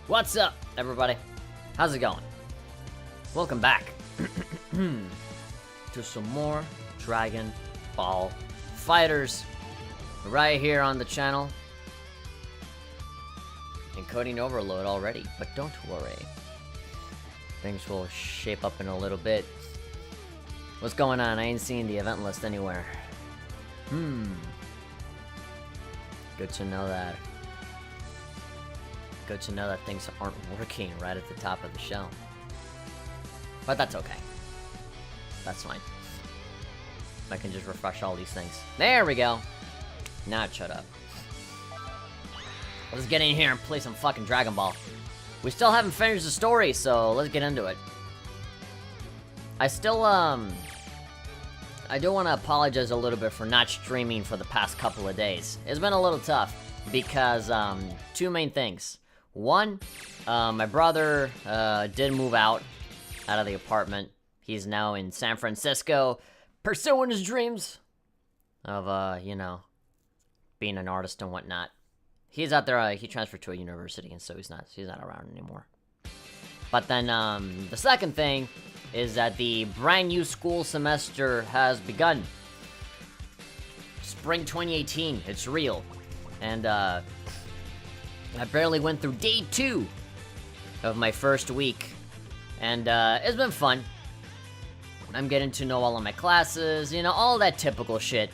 What's up, everybody? How's it going? Welcome back to some more Dragon Ball FighterZ right here on the channel. Encoding overload already, but don't worry. Things will shape up in a little bit. What's going on? I ain't seeing the event list anywhere. Good to know that. Good to know that things aren't working right at the top of the show. But that's okay. That's fine. I can just refresh all these things. There we go. Now shut up. Let's get in here and play some fucking Dragon Ball. We still haven't finished the story, so let's get into it. I still, I do want to apologize a little bit for not streaming for the past couple of days. It's been a little tough because, two main things. One, my brother, did move out of the apartment. He's now in San Francisco, pursuing his dreams of, you know, being an artist and whatnot. He's out there, he transferred to a university, and so he's not around anymore. But then, the second thing is that the brand new school semester has begun. Spring 2018, it's real. And, I barely went through day 2 of my first week. And, it's been fun. I'm getting to know all of my classes, you know, all that typical shit.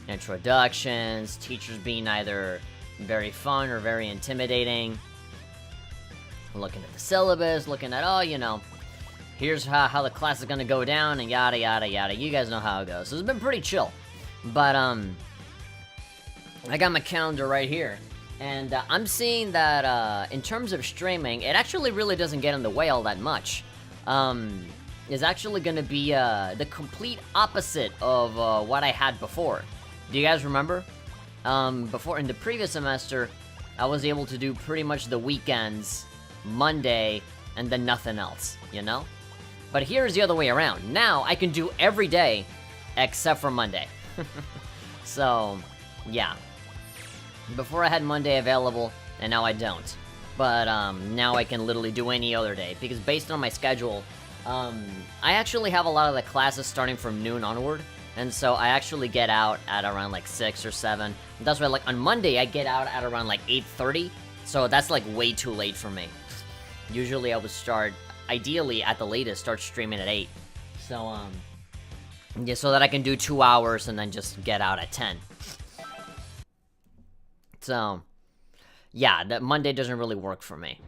Introductions, teachers being either very fun or very intimidating. Looking at the syllabus, looking at, oh, you know, here's how the class is gonna go down, and yada yada yada. You guys know how it goes. So it's been pretty chill. But, I got my calendar right here. And I'm seeing that, in terms of streaming, it actually really doesn't get in the way all that much. It's actually gonna be, the complete opposite of, what I had before. Do you guys remember? Before, in the previous semester, I was able to do pretty much the weekends, Monday, and then nothing else, you know? But here's the other way around. Now, I can do every day, except for Monday. So, yeah. Before I had Monday available, and now I don't. But, now I can literally do any other day, because based on my schedule, I actually have a lot of the classes starting from noon onward. And so I actually get out at around like 6 or 7. That's why, like, on Monday, I get out at around like 8:30. So that's like way too late for me. Usually I would start, ideally at the latest, start streaming at 8. So, yeah, so that I can do 2 hours and then just get out at 10. So, yeah, that Monday doesn't really work for me.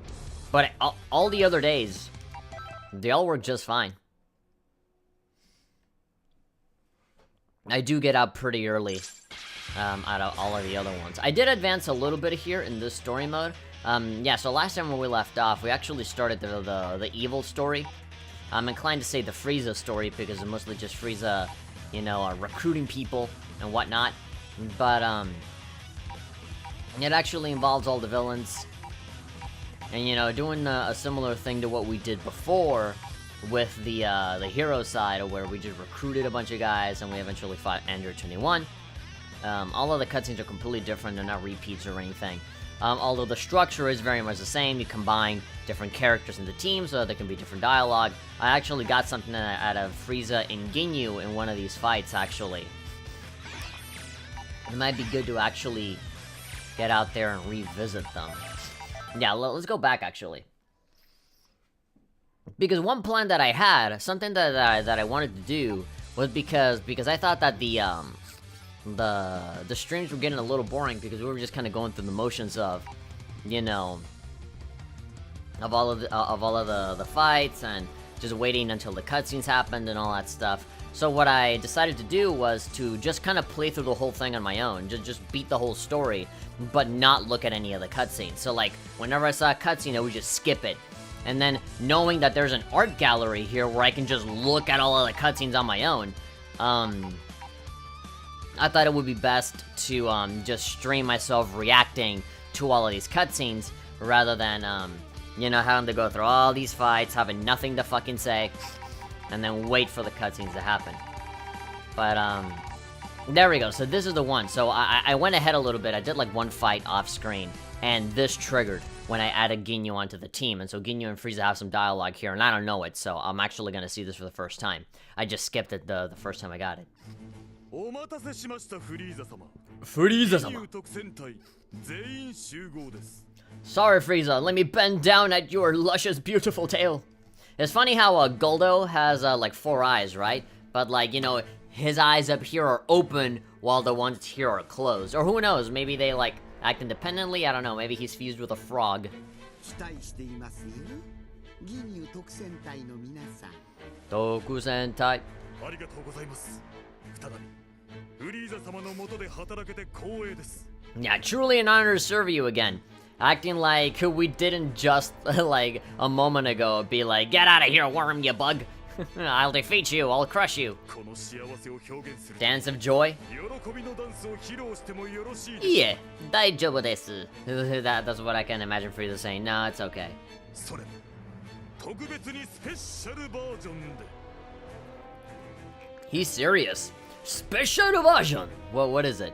But all the other days, they all work just fine. I do get out pretty early, out of all of the other ones. I did advance a little bit here in this story mode. Yeah, so last time when we left off, we actually started the evil story. I'm inclined to say the Frieza story, because it's mostly just Frieza, you know, recruiting people and whatnot. But, it actually involves all the villains. And, you know, doing a similar thing to what we did before, with the hero side, where we just recruited a bunch of guys and we eventually fought Android 21. All of the cutscenes are completely different, they're not repeats or anything. Although the structure is very much the same, you combine different characters into teams, so there can be different dialogue. I actually got something out of Frieza and Ginyu in one of these fights, actually. It might be good to actually get out there and revisit them. Yeah, let's go back, actually. Because one plan that I had, something that I wanted to do, was because I thought that the streams were getting a little boring, because we were just kind of going through the motions of, you know, of all of the fights, and just waiting until the cutscenes happened and all that stuff. So what I decided to do was to just kind of play through the whole thing on my own, just beat the whole story, but not look at any of the cutscenes. So, like, whenever I saw a cutscene, I would just skip it. And then, knowing that there's an art gallery here where I can just look at all of the cutscenes on my own, I thought it would be best to, just stream myself reacting to all of these cutscenes, rather than, you know, having to go through all these fights, having nothing to fucking say, and then wait for the cutscenes to happen. But, there we go. So this is the one. So I went ahead a little bit. I did like one fight off screen, and this triggered. when I added Ginyu onto the team. And so Ginyu and Frieza have some dialogue here, and I don't know it, so I'm actually gonna see this for the first time. I just skipped it the first time I got it. Frieza-sama. Sorry, Frieza, let me bend down at your luscious, beautiful tail. It's funny how Guldo has like 4 eyes, right? But like, you know, his eyes up here are open while the ones here are closed. Or who knows, maybe they like act independently, I don't know, maybe he's fused with a frog. Toku Sentai. Yeah, truly an honor to serve you again. Acting like we didn't just, like, a moment ago be like, get out of here, worm, you bug. I'll defeat you, I'll crush you. Dance of joy? Yeah, daijoubu desu. That's what I can imagine Frieza saying. No, it's okay. He's serious. Special version! What is it?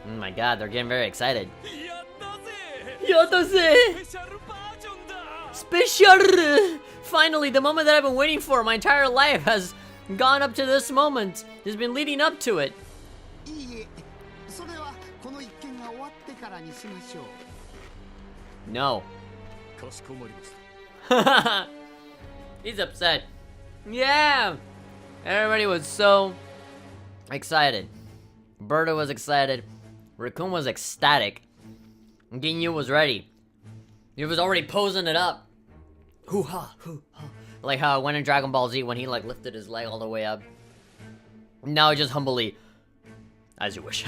Oh my god, they're getting very excited. Yatase! Special! Finally, the moment that I've been waiting for my entire life has gone up to this moment. Has been leading up to it. No. He's upset. Yeah! Everybody was so excited. Berta was excited. Raccoon was ecstatic. Ginyu was ready. He was already posing it up. Hoo-ha, hoo-ha. Like how it went in Dragon Ball Z when he like lifted his leg all the way up. Now just humbly, as you wish.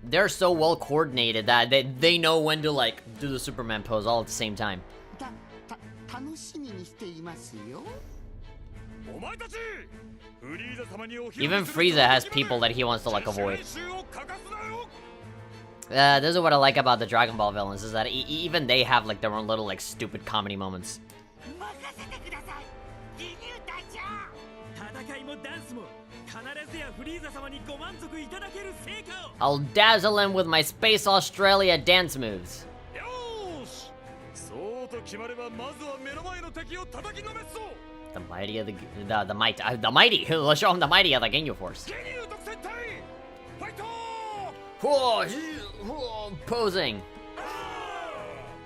They're so well coordinated that they know when to like do the Superman pose all at the same time. Even Frieza has people that he wants to like avoid. This is what I like about the Dragon Ball villains, is that even they have like their own little like stupid comedy moments. I'll dazzle him with my Space Australia dance moves. The mighty of the mighty. Let's show him the mighty of the Ginyu Force. Posing.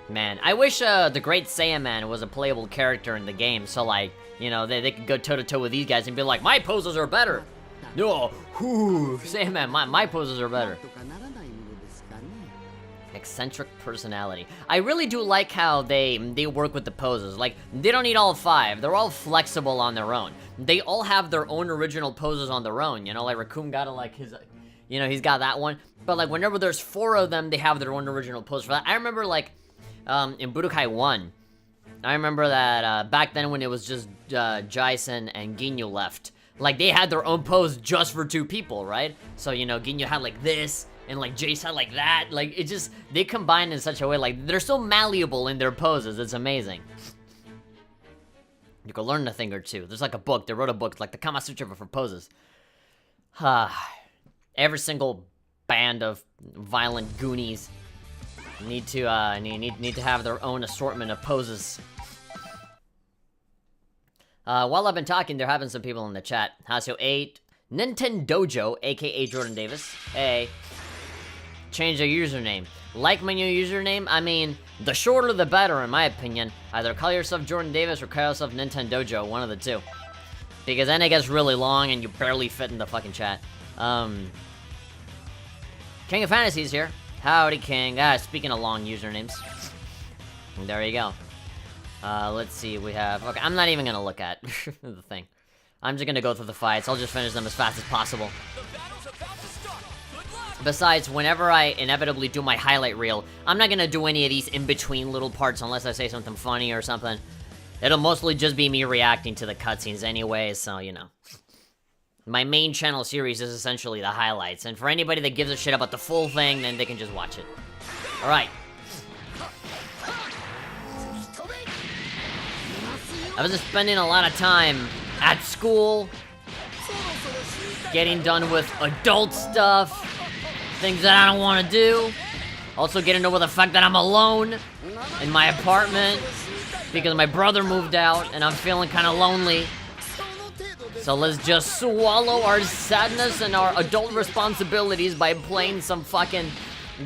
Man, I wish the Great Saiyaman was a playable character in the game, so like, you know, they could go toe-to-toe with these guys and be like, my poses are better. No, Saiyaman, my poses are better. Eccentric personality. I really do like how they work with the poses. Like, they don't need all 5. They're all flexible on their own. They all have their own original poses on their own. You know, like Raccoon got like his, you know, he's got that one. But like whenever there's 4 of them, they have their own original pose for that. I remember like in Budokai 1, I remember that back then when it was just Jaisen and Ginyu left, like they had their own pose just for 2 people, right? So, you know, Ginyu had like this, and like Jace had like that. Like, it just, they combine in such a way, like, they're so malleable in their poses, it's amazing. You can learn a thing or two. There's like a book, they wrote a book, like the Kama Sutra for poses. Every single band of violent Goonies need to need to have their own assortment of poses. While I've been talking, there have been some people in the chat. Hasio8, Nintendojo, aka Jordan Davis, change their username. Like my new username? I mean, the shorter the better, in my opinion. Either call yourself Jordan Davis or call yourself Nintendojo, one of the two. Because then it gets really long and you barely fit in the fucking chat. King of Fantasies here. Howdy, King. Speaking of long usernames. There you go. Let's see, we have... Okay, I'm not even gonna look at the thing. I'm just gonna go through the fights. I'll just finish them as fast as possible. Besides, whenever I inevitably do my highlight reel, I'm not gonna do any of these in-between little parts unless I say something funny or something. It'll mostly just be me reacting to the cutscenes anyway, so, you know. My main channel series is essentially the highlights, and for anybody that gives a shit about the full thing, then they can just watch it. Alright. I was just spending a lot of time at school, getting done with adult stuff, things that I don't want to do. Also getting over the fact that I'm alone in my apartment because my brother moved out and I'm feeling kind of lonely. So let's just swallow our sadness and our adult responsibilities by playing some fucking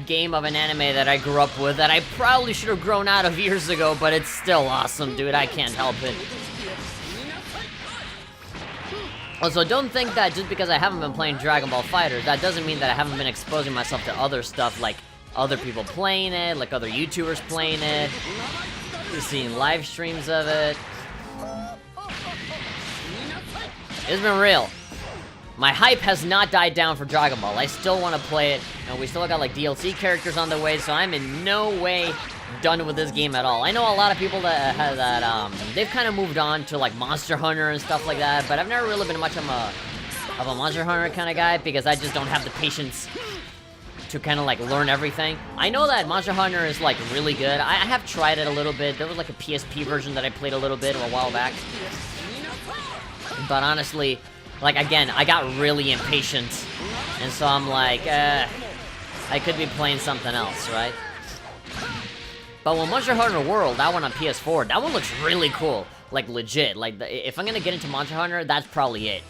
game of an anime that I grew up with that I probably should have grown out of years ago, but it's still awesome, dude. I can't help it. Also, don't think that just because I haven't been playing Dragon Ball FighterZ, that doesn't mean that I haven't been exposing myself to other stuff, like other people playing it, like other YouTubers playing it, seeing live streams of it. It's been real. My hype has not died down for Dragon Ball. I still want to play it, and we still got like DLC characters on the way, so I'm in no way done with this game at all. I know a lot of people that they've kind of moved on to like Monster Hunter and stuff like that, but I've never really been much of a Monster Hunter kind of guy because I just don't have the patience to kind of like learn everything. I know that Monster Hunter is like really good. I have tried it a little bit. There was like a PSP version that I played a little bit a while back. But honestly, like again, I got really impatient. And so I'm like, I could be playing something else, right? But when Monster Hunter World, that one on PS4, that one looks really cool. Like legit. Like if I'm gonna get into Monster Hunter, that's probably it.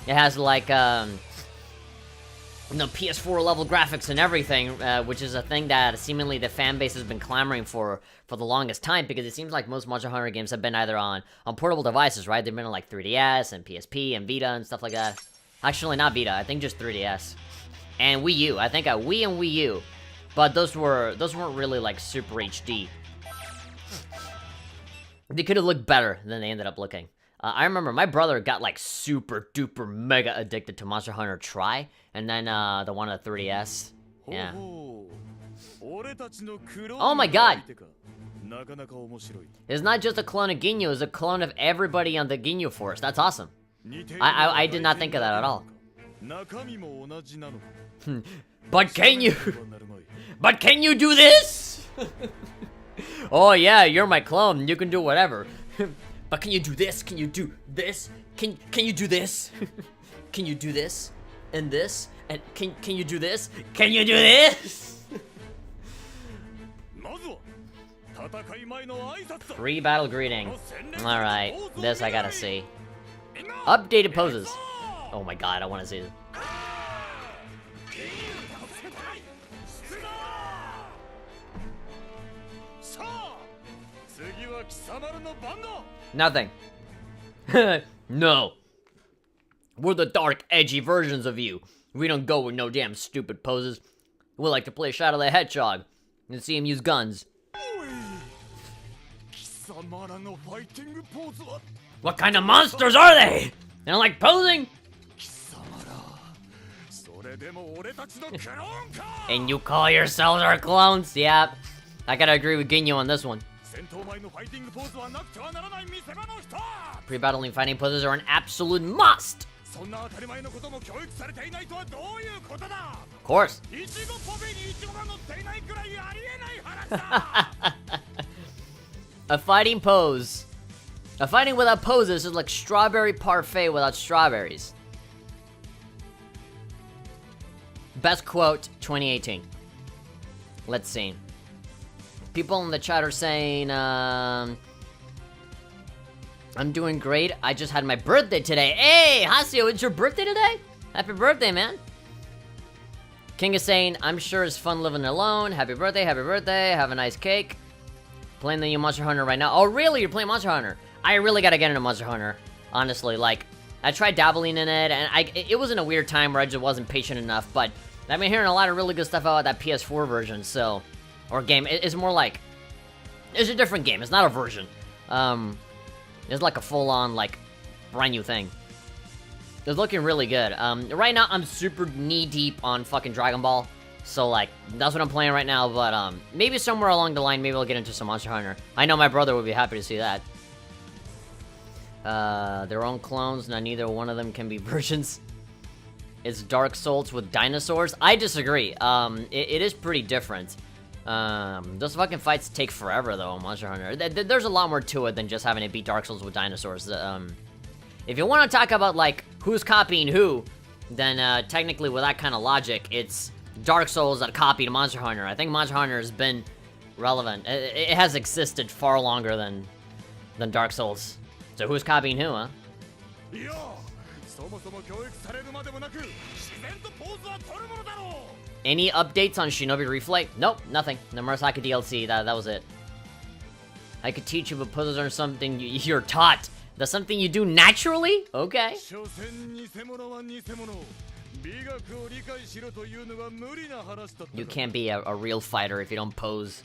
It has like PS4 level graphics and everything, which is a thing that seemingly the fan base has been clamoring for the longest time, because it seems like most Monster Hunter games have been either on portable devices, right? They've been on like 3DS and PSP and Vita and stuff like that. Actually, not Vita. I think just 3DS and Wii U. I think Wii and Wii U, but those weren't really like super HD. They could have looked better than they ended up looking. I remember my brother got like super duper mega addicted to Monster Hunter Tri, and then the one on the 3DS. Yeah. Oh my god! It's not just a clone of Ginyu, it's a clone of everybody on the Ginyu Force. That's awesome. I did not think of that at all. But can you? But can you do this? Oh yeah, you're my clone. You can do whatever. But can you do this? Can you do this? Can you do this? Can you do this? And this? And can you do this? Can you do this? Pre-battle greeting. Alright, this I gotta see. Updated poses. Oh my god, I wanna see this. Nothing. No. We're the dark, edgy versions of you. We don't go with no damn stupid poses. We like to play Shadow the Hedgehog and see him use guns. What kind of monsters are they? They don't like posing? And you call yourselves our clones? Yep. I gotta agree with Ginyu on this one. Pre-battling fighting poses are an absolute must! Of course. A fighting pose. A fighting without poses is like strawberry parfait without strawberries. Best quote 2018. Let's see. People in the chat are saying, I'm doing great. I just had my birthday today. Hey, Hasio, it's your birthday today? Happy birthday, man. King is saying, I'm sure it's fun living alone. Happy birthday, have a nice cake. Playing the new Monster Hunter right now. Oh, really? You're playing Monster Hunter? I really gotta get into Monster Hunter. Honestly, like, I tried dabbling in it, and it was in a weird time where I just wasn't patient enough, but I've been hearing a lot of really good stuff about that PS4 version, so... Or game. It's more like... It's a different game. It's not a version. It's like a full-on, like, brand new thing. It's looking really good. Right now, I'm super knee-deep on fucking Dragon Ball. So, like, that's what I'm playing right now, but, maybe somewhere along the line, maybe I'll get into some Monster Hunter. I know my brother would be happy to see that. Their own clones, now neither one of them can be versions. It's Dark Souls with dinosaurs? I disagree. It is pretty different. Those fucking fights take forever, though, on Monster Hunter. There's a lot more to it than just having to beat Dark Souls with dinosaurs. If you want to talk about, like, who's copying who, then, technically, with that kind of logic, it's Dark Souls that copied Monster Hunter. I think Monster Hunter has been relevant. It has existed far longer than Dark Souls. So who's copying who, huh? Any updates on Shinobi Reflight? Nope, nothing. The Murasaki DLC, that was it. I could teach you, but puzzles are something you're taught. That's something you do naturally? Okay. You can't be a real fighter if you don't pose.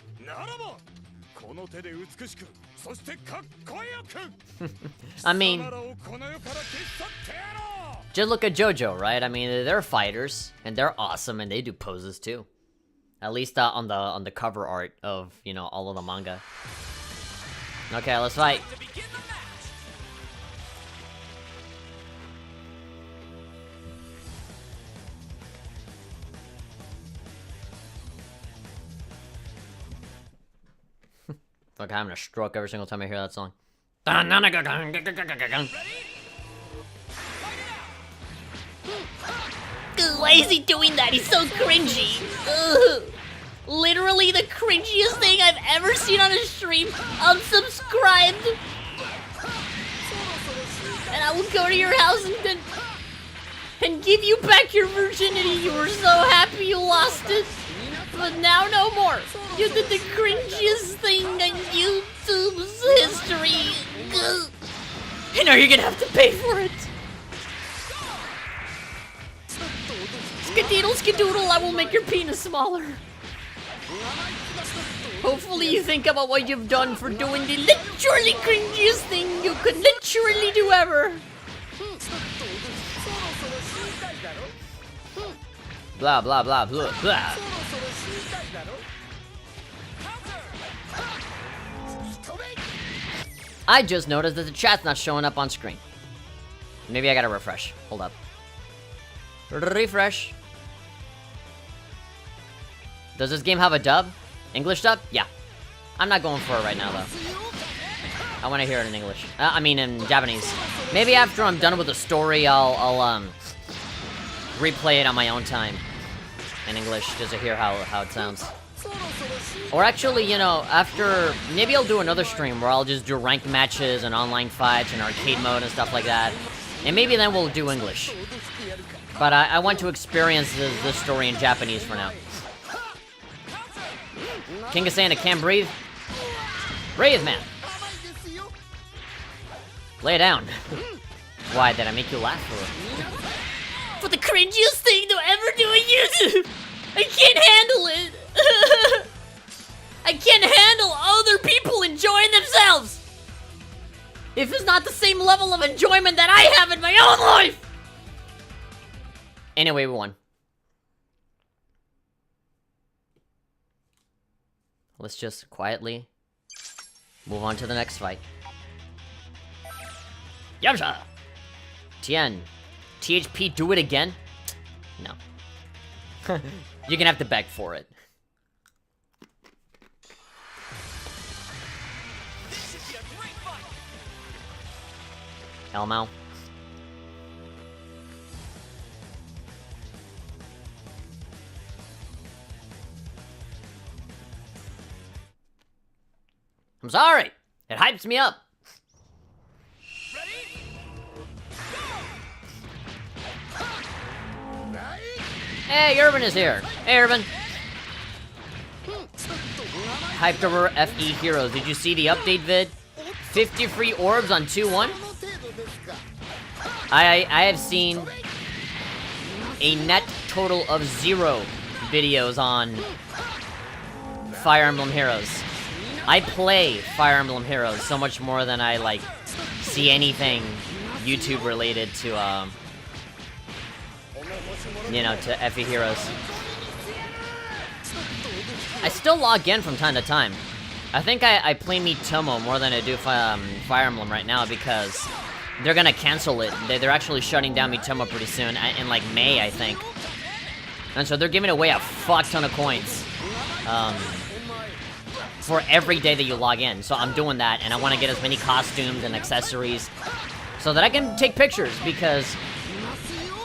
I mean, just look at JoJo, right? I mean, they're fighters, and they're awesome, and they do poses too. At least on the cover art of, you know, all of the manga. Okay, let's fight. Like I'm having a stroke every single time I hear that song. Why is he doing that? He's so cringy. Ugh. Literally the cringiest thing I've ever seen on a stream. Unsubscribed. And I will go to your house and give you back your virginity. You were so happy you lost it. But now no more. You did the cringiest thing in YouTube's history. Ugh. And now you're gonna have to pay for it. Skadoodle, skadoodle, I will make your penis smaller. Hopefully you think about what you've done for doing the literally cringiest thing you could literally do ever. Blah, blah, blah, blah, blah. I just noticed that the chat's not showing up on screen. Maybe I gotta refresh. Hold up. Refresh. Does this game have a dub? English dub? Yeah. I'm not going for it right now, though. I want to hear it in English. I mean, in Japanese. Maybe after I'm done with the story, I'll replay it on my own time in English, just to hear how it sounds. Or actually, you know, after... Maybe I'll do another stream where I'll just do ranked matches and online fights and arcade mode and stuff like that. And maybe then we'll do English. But I want to experience this story in Japanese for now. King is saying I can't breathe. Breathe, man. Lay down. Why, did I make you laugh or... For the cringiest thing to ever do on YouTube! I can't handle it! I can't handle other people enjoying themselves! If it's not the same level of enjoyment that I have in my own life! Anyway, we won. Let's just quietly move on to the next fight. Yamcha! Tien. THP, do it again? No. You're gonna have to beg for it. Elmo. I'm sorry. It hypes me up. Ready? Hey, Urban is here. Hey, Urban. Hyped over FE Heroes. Did you see the update vid? 50 free orbs on 2-1? I have seen a net total of 0 videos on Fire Emblem Heroes. I play Fire Emblem Heroes so much more than I, like, see anything YouTube related to, you know, to FE Heroes. I still log in from time to time. I think I play Miitomo more than I do Fire Emblem right now because they're gonna cancel it. They're actually shutting down Miitomo pretty soon, in like May, I think. And so they're giving away a fuck ton of coins. for every day that you log in. So I'm doing that, and I want to get as many costumes and accessories so that I can take pictures, because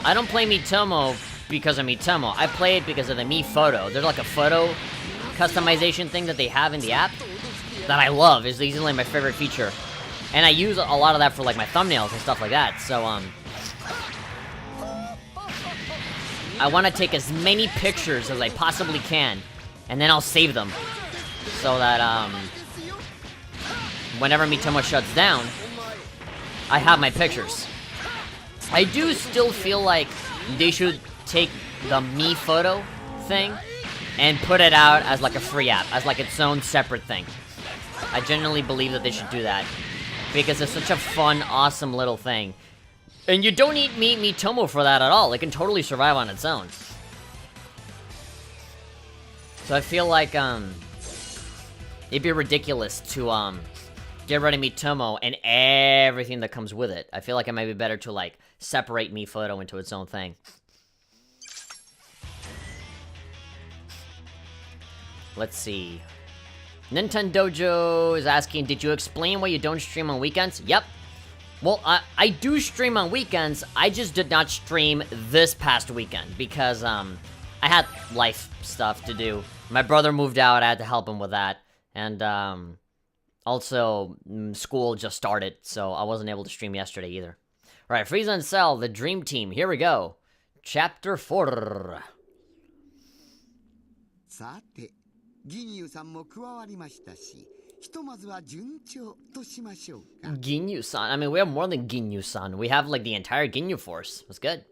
I don't play Miitomo because of Miitomo. I play it because of the Mi Photo. There's like a photo customization thing that they have in the app that I love. It's easily my favorite feature. And I use a lot of that for like my thumbnails and stuff like that. So, I want to take as many pictures as I possibly can, and then I'll save them. So that, whenever Miitomo shuts down, I have my pictures. I do still feel like they should take the Mi Photo thing and put it out as like a free app, as like its own separate thing. I genuinely believe that they should do that, because it's such a fun, awesome little thing. And you don't need Miitomo for that at all. It can totally survive on its own. So I feel like, it'd be ridiculous to, get rid of Miitomo and everything that comes with it. I feel like it might be better to, like, separate Mi Photo into its own thing. Let's see. Nintendojo is asking, did you explain why you don't stream on weekends? Yep. Well, I do stream on weekends. I just did not stream this past weekend because, I had life stuff to do. My brother moved out. I had to help him with that. And, also, school just started, so I wasn't able to stream yesterday either. Alright, Frieza and Cell, the Dream Team. Here we go. Chapter 4. Ginyu-san. I mean, we have more than Ginyu-san. We have, like, the entire Ginyu Force. That's good.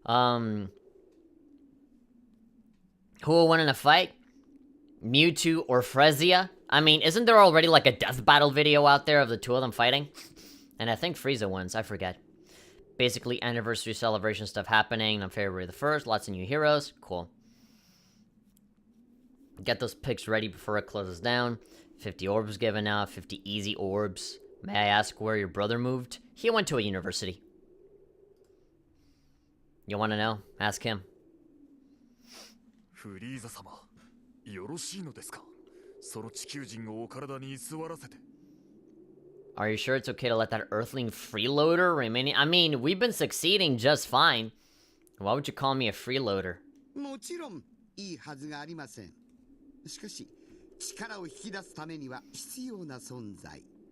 Who will win in a fight? Mewtwo or Frezia? I mean, isn't there already, like, a death battle video out there of the two of them fighting? And I think Frieza wins. I forget. Basically, anniversary celebration stuff happening on February the 1st. Lots of new heroes. Cool. Get those picks ready before it closes down. 50 orbs given out, 50 easy orbs. May I ask where your brother moved? He went to a university. You want to know? Ask him. Are you sure it's okay to let that Earthling freeloader remain? I mean, we've been succeeding just fine. Why would you call me a freeloader?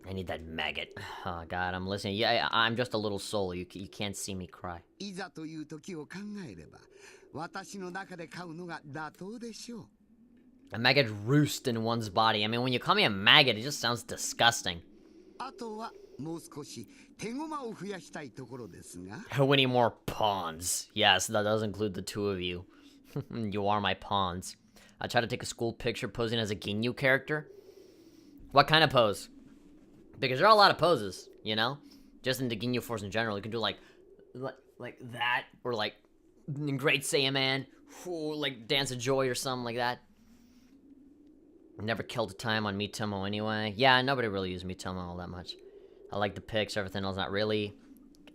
I need that maggot. Oh god, I'm listening. Yeah, I'm just a little soul. You can't see me cry. A maggot roost in one's body. I mean, when you call me a maggot, it just sounds disgusting. How many more pawns? Yes, that does include the two of you. You are my pawns. I try to take a school picture posing as a Ginyu character. What kind of pose? Because there are a lot of poses, you know? Just in the Ginyu Force in general. You can do like that, or like Great Saiyaman, like Dance of Joy or something like that. Never killed a time on Miitomo anyway. Yeah, nobody really used Miitomo all that much. I like the picks, everything else not really.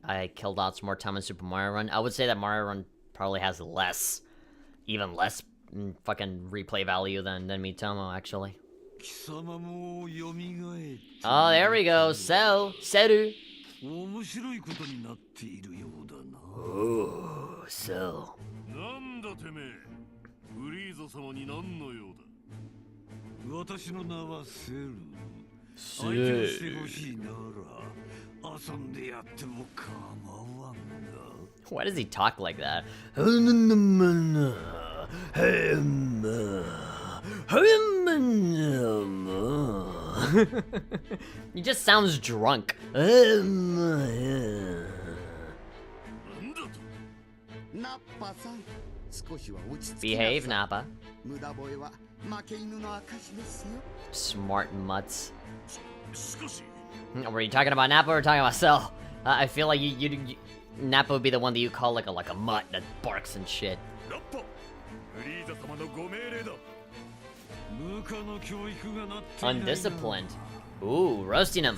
I killed out some more time in Super Mario Run. I would say that Mario Run probably has less, even less fucking replay value than Miitomo, actually. Oh, there we go. So, Seru. Oh, so. Why does he talk like that? He just sounds drunk. Behave, Nappa. Smart mutts. Were you talking about Nappa or talking about Cell? I feel like you Nappa would be the one that you call like a mutt that barks and shit. Undisciplined. Ooh, roasting him.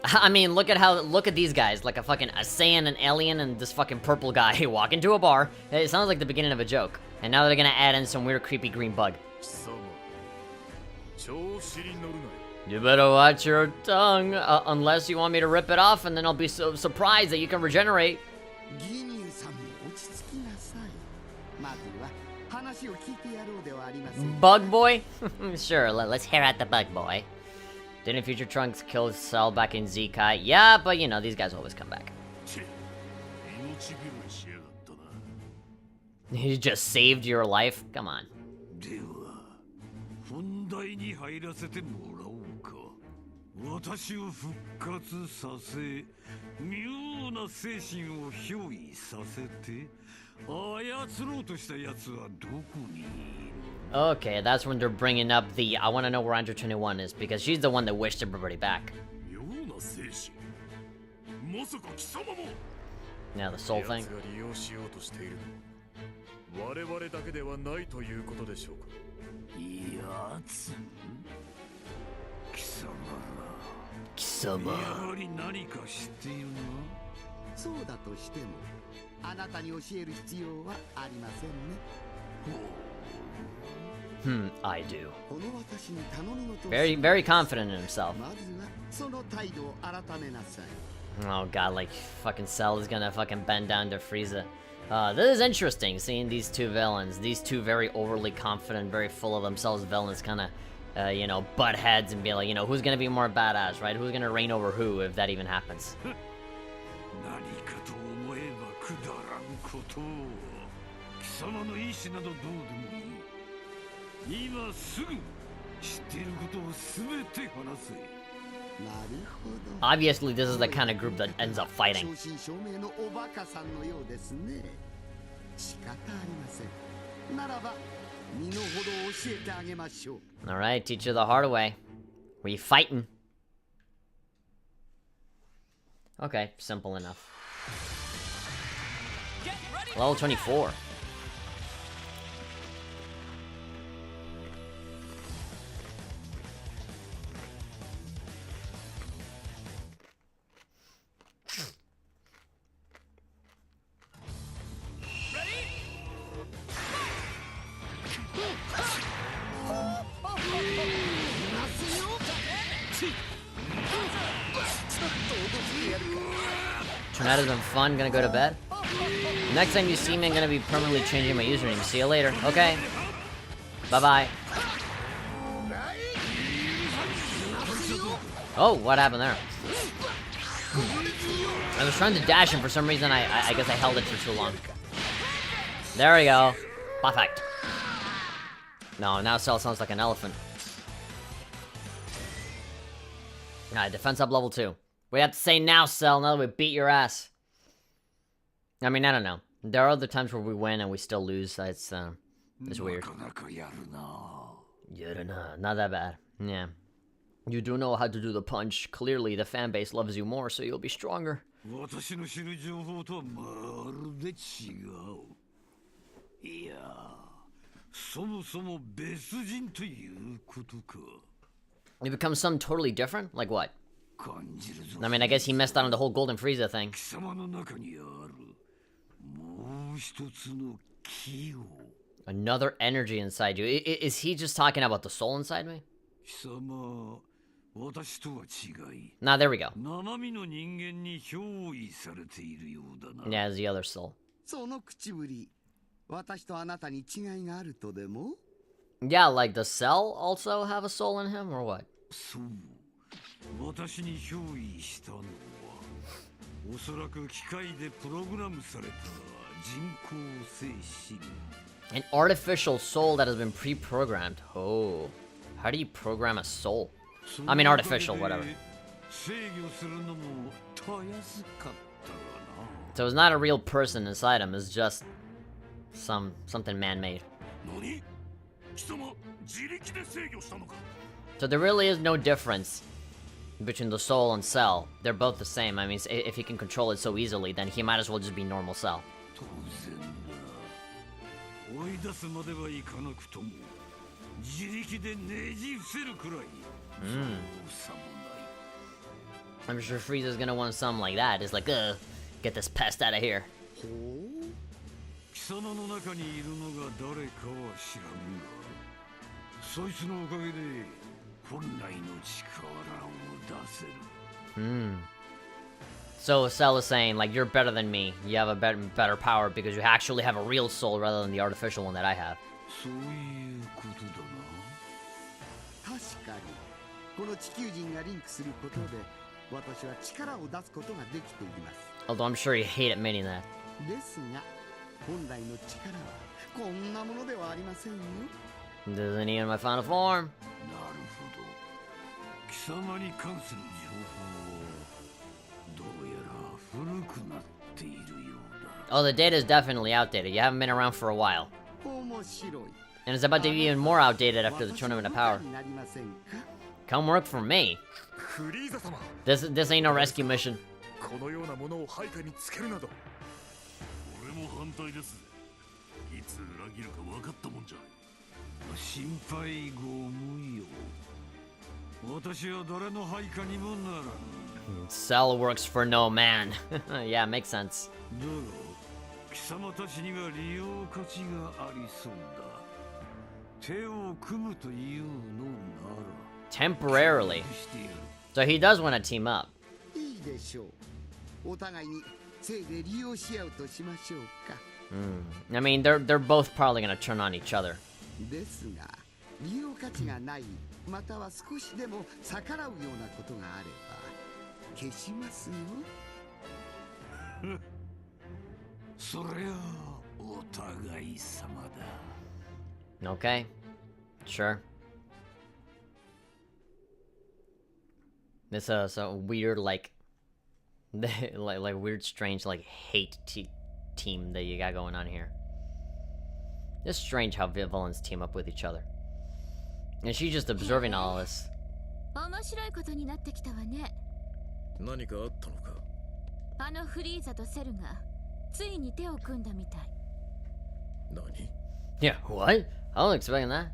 I mean, look at these guys, like a fucking Saiyan, an alien, and this fucking purple guy walk into a bar. It sounds like the beginning of a joke. And now they're gonna add in some weird, creepy green bug. You better watch your tongue, unless you want me to rip it off, and then I'll be so surprised that you can regenerate. Bug boy? Sure, let's hear out the bug boy. Didn't Future Trunks kill Cell back in Z Kai? Yeah, but you know, these guys always come back. He just saved your life? Come on. Okay, that's when they're bringing up the I want to know where Andrew 21 is, because she's the one that wished everybody back. Yeah, the soul thing. Kisama. I do. Very, very confident in himself. Oh god, like, fucking Cell is gonna fucking bend down to Frieza. This is interesting, seeing these two villains. These two very overly confident, very full of themselves villains kinda, you know, butt heads and be like, you know, who's gonna be more badass, right? Who's gonna reign over who, if that even happens? Obviously, this is the kind of group that ends up fighting. Alright, teach you the hard way. We fighting. Okay, simple enough. Level 24. Tonight has been fun, gonna go to bed. Next time you see me, I'm gonna be permanently changing my username. See you later, okay? Bye-bye. Oh, what happened there? I was trying to dash, and for some reason, I guess I held it for too long. There we go. Perfect. No, now Cell sounds like an elephant. Alright, defense up level 2. We have to say now, Cell, now that we beat your ass. I mean, I don't know. There are other times where we win and we still lose. It's weird. Not that bad. Yeah. You do know how to do the punch. Clearly, the fan base loves you more, so you'll be stronger. You become something totally different? Like what? I mean, I guess he messed out on the whole Golden Frieza thing. Another energy inside you. Is he just talking about the soul inside me? Nah, there we go. Yeah, it's the other soul. Yeah, like, does Cell also have a soul in him, or what? An artificial soul that has been pre-programmed. Oh. How do you program a soul? I mean, artificial, whatever. So it's not a real person inside him, it's just something man-made. So there really is no difference between the soul and Cell. They're both the same. I mean, if he can control it so easily, then he might as well just be normal Cell. I'm sure Frieza's gonna want something like that. It's like, get this pest out of here. So Cell is saying, like, you're better than me. You have a better power because you actually have a real soul rather than the artificial one that I have. Although I'm sure you hate admitting that. Doesn't he in my final form? Oh, the data is definitely outdated. You haven't been around for a while. And it's about to be even more outdated after the Tournament of Power. Come work for me. This ain't no rescue mission. Cell works for no man. Yeah, makes sense. Temporarily. So he does want to team up. I mean, they're both probably gonna turn on each other. Okay, sure. This is a weird, like weird, strange, like, hate team that you got going on here. It's strange how villains team up with each other. And she's just observing all this. Yeah, what? I wasn't expecting that.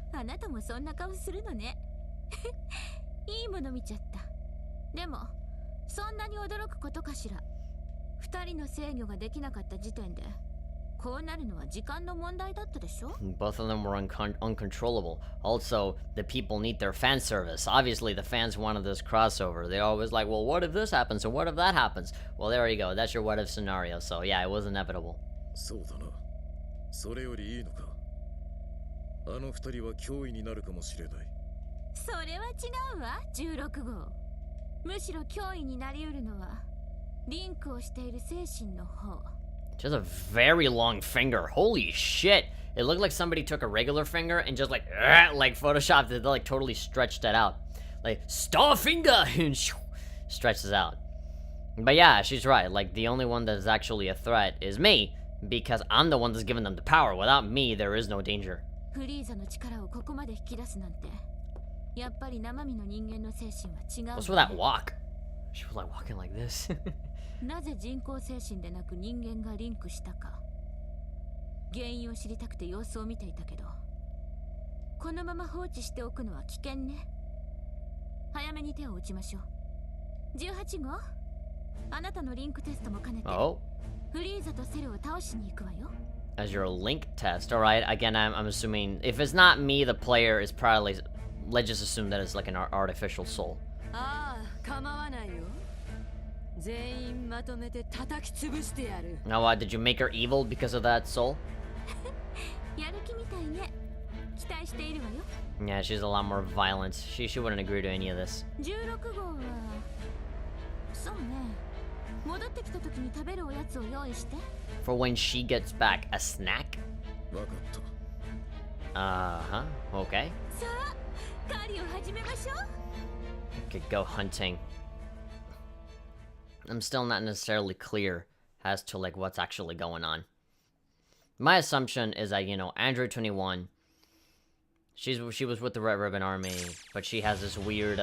でもそんなに驚くことかしら。二人の制御ができなかった時点でこうなるのは時間の問題だったでしょ。 Both of them were uncontrollable. Also, the people need their fan service. Obviously, the fans wanted this crossover. They always like, well, what if this happens? And what if that happens? Well, there you go. That's your what if scenario. So yeah, it was inevitable. そうだな。それよりいいのか。あの二人は脅威になるかもしれない。それは違うわ、16号。むしろ脅威になりうるのはリンクをしている精神の方。 Just a very long finger. Holy shit! It looked like somebody took a regular finger and just like photoshopped it, like totally stretched it out. Like, star finger! And stretches out. But yeah, she's right. Like, the only one that is actually a threat is me, because I'm the one that's giving them the power. Without me, there is no danger. フリーザの力をここまで引き出すなんて。 やっぱり生身の人間の精神は違う。 What's with that walk? She was like walking like this. なぜ人工精神でなく人間がリンクしたか。原因を知りたくて様子を見ていたけど、このまま放置しておくのは危険ね。早めに手を打ちましょう。18号、あなたのリンクテストも兼ねて、フリーザとセルを倒しに行くわよ。 As your link test, alright. Again, I'm assuming if it's not me, the player is probably. Let's just assume that it's like an artificial soul. Now, what, did you make her evil because of that soul? Yeah, she's a lot more violent. She wouldn't agree to any of this. For when she gets back, a snack? Uh-huh, okay. Could go hunting. I'm still not necessarily clear as to like what's actually going on. My assumption is that, you know, Android 21, she was with the Red Ribbon Army, but she has this weird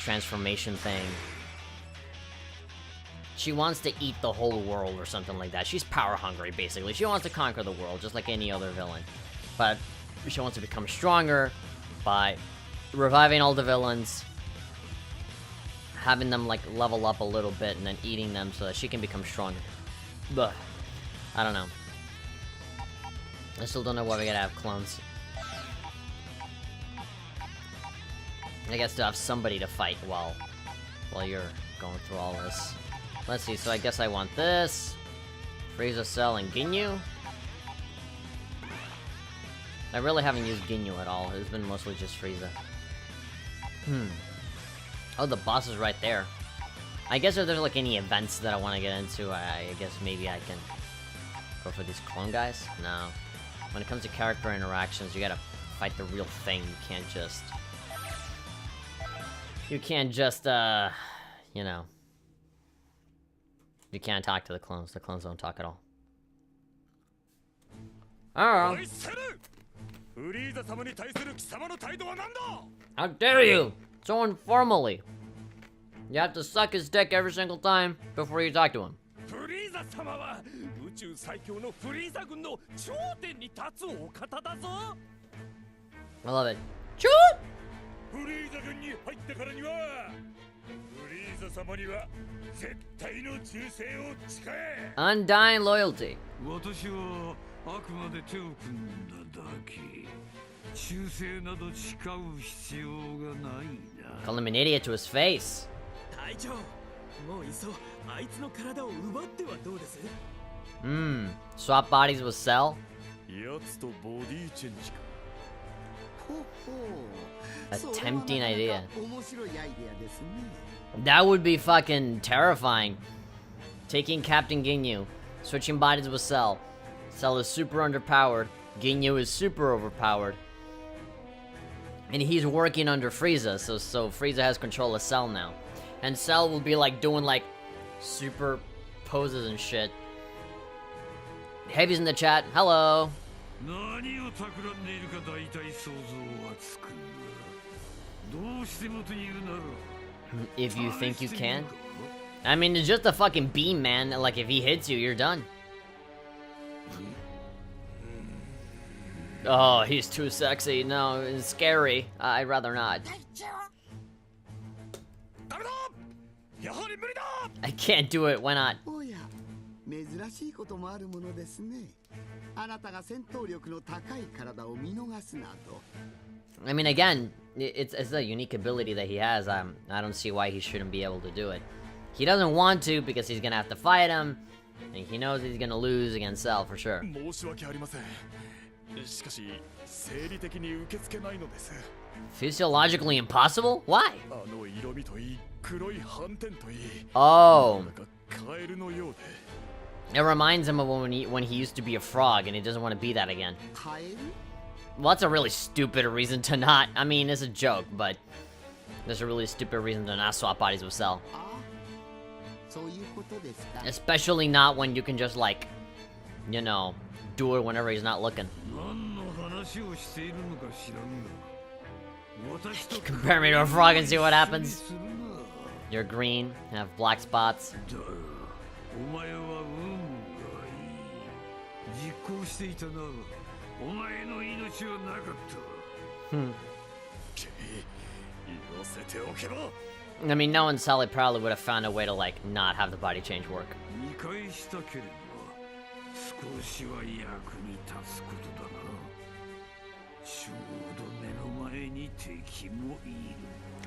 transformation thing. She wants to eat the whole world or something like that. She's power hungry, basically. She wants to conquer the world just like any other villain. But she wants to become stronger by reviving all the villains, having them like level up a little bit, and then eating them so that she can become stronger. But I don't know. I still don't know why we gotta have clones. I guess to have somebody to fight while you're going through all this. Let's see, so I guess I want this. Frieza, Cell, and Ginyu. I really haven't used Ginyu at all. It's been mostly just Frieza. Oh, the boss is right there. I guess if there's like any events that I want to get into, I guess maybe I can go for these clone guys. No. When it comes to character interactions, you gotta fight the real thing. You can't just... you know... You can't talk to the clones. The clones don't talk at all. Oh. How dare you! So informally. You have to suck his dick every single time before you talk to him. I love it. Shoot! Undying loyalty. Call him an idiot to his face. Swap bodies with Cell? A tempting idea. That would be fucking terrifying. Taking Captain Ginyu, switching bodies with Cell. Cell is super underpowered. Ginyu is super overpowered. And he's working under Frieza, so Frieza has control of Cell now. And Cell will be like doing like super poses and shit. Heavy's in the chat. Hello. If you think you can. I mean, it's just a fucking beam, man. Like, if he hits you, you're done. Oh, he's too sexy. No, it's scary. I'd rather not. I can't do it. Why not? I mean, again, it's a unique ability that he has. I don't see why he shouldn't be able to do it. He doesn't want to because he's gonna have to fight him, and he knows he's gonna lose against Cell for sure. Physiologically impossible? Why? Oh. It reminds him of when he used to be a frog and he doesn't want to be that again. Well, that's a really stupid reason to not. I mean, it's a joke, but there's a really stupid reason to not swap bodies with Cell. Especially not when you can just, like, you know, do it whenever he's not looking. Compare me to a frog and see what happens. You're green, you have black spots. I mean, knowing Sally probably would have found a way to, like, not have the body change work.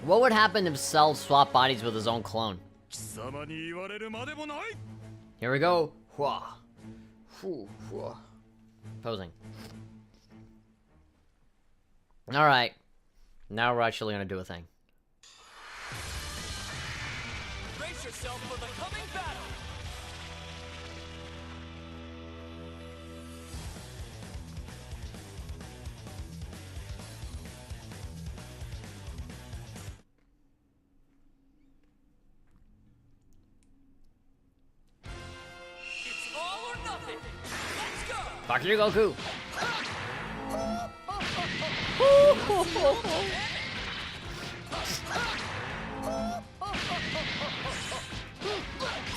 What would happen if Cell swapped bodies with his own clone? Here we go. Posing. Alright. Now we're actually gonna do a thing. Brace yourself for the coming battle! It's all or nothing! Let's go! Fuck you, Goku!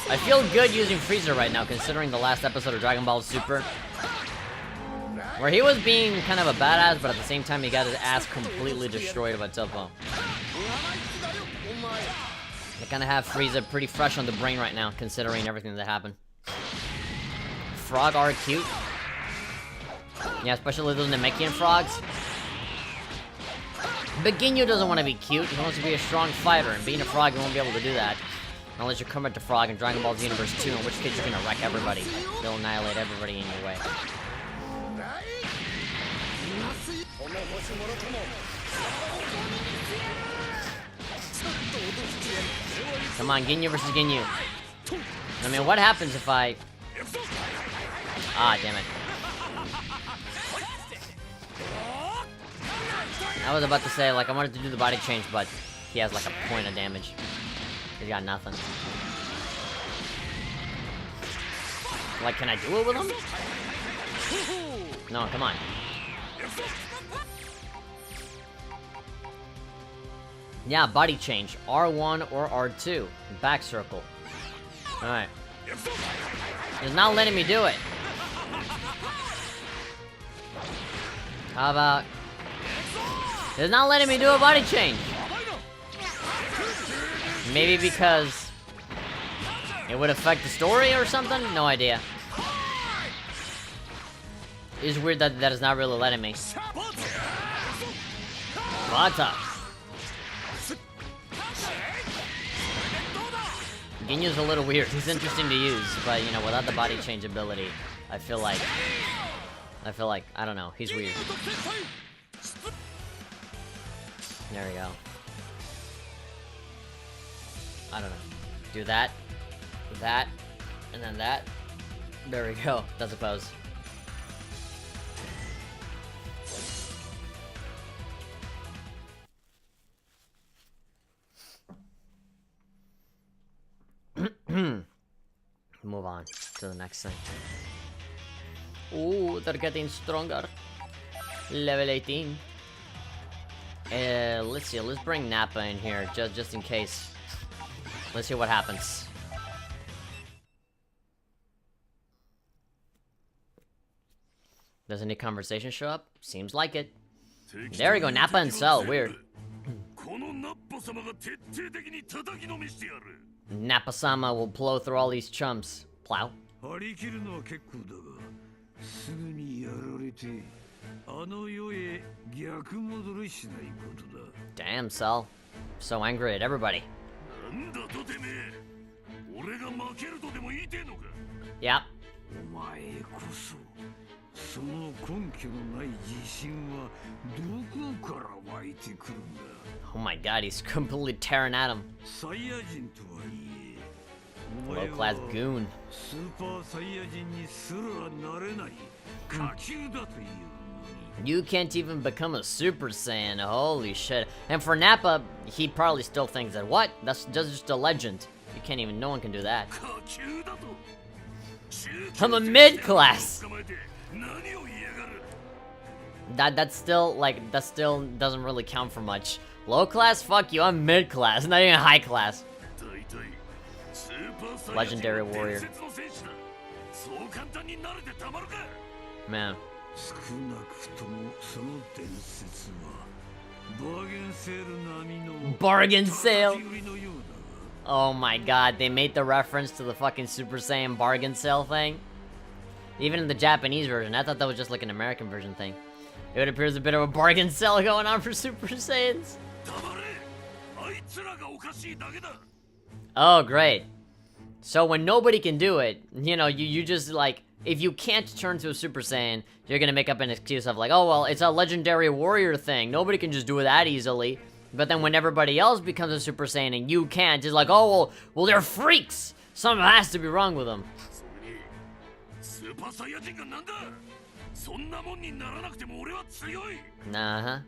I feel good using Frieza right now, considering the last episode of Dragon Ball Super. Where he was being kind of a badass, but at the same time he got his ass completely destroyed by Toppo. I kind of have Frieza pretty fresh on the brain right now, considering everything that happened. Frog are cute. Yeah, especially those Namekian frogs. But Ginyu doesn't want to be cute, he wants to be a strong fighter, and being a frog, you won't be able to do that. Unless you come at the frog in Dragon Ball Z Universe 2, in which case you're gonna wreck everybody. You'll annihilate everybody in your way. Come on, Ginyu versus Ginyu. I mean, what happens if I... Ah, damn it. I was about to say, like, I wanted to do the body change, but he has, like, a point of damage. He's got nothing. Like, can I do it with him? No, come on. Yeah, body change. R1 or R2. Back circle. Alright. It's not letting me do it. How about... It's not letting me do a body change. Maybe because it would affect the story or something? No idea. It's weird that that is not really letting me. Vata. Ginyu's a little weird. He's interesting to use, but you know, without the body change ability, I feel like, I don't know, he's weird. There we go. I don't know. Do that, and then that. There we go. That's a pose. Move on to the next thing. Ooh, they're getting stronger. Level 18. Let's see. Let's bring Nappa in here, just in case. Let's see what happens. Does any conversation show up? Seems like it. There we go, Nappa and Cell. Weird. Nappa-sama will blow through all these chumps. Plow. Damn, Cell. So angry at everybody. Yep. Oh my god, he's completely tearing at him. Low class goon. You can't even become a Super Saiyan, holy shit. And for Nappa, he probably still thinks that, what? That's just a legend. You can't even, no one can do that. I'm a mid-class! That's still, like, that still doesn't really count for much. Low class? Fuck you, I'm mid-class, not even high class. Legendary warrior. Man. Bargain sale! Oh my god, they made the reference to the fucking Super Saiyan bargain sale thing. Even in the Japanese version, I thought that was just like an American version thing. It appears a bit of a bargain sale going on for Super Saiyans. Oh, great. So when nobody can do it, you know, you just like, if you can't turn to a Super Saiyan, you're gonna make up an excuse of like, oh well, it's a legendary warrior thing. Nobody can just do it that easily. But then when everybody else becomes a Super Saiyan and you can't, it's like, oh well, they're freaks. Something has to be wrong with them. Uh-huh.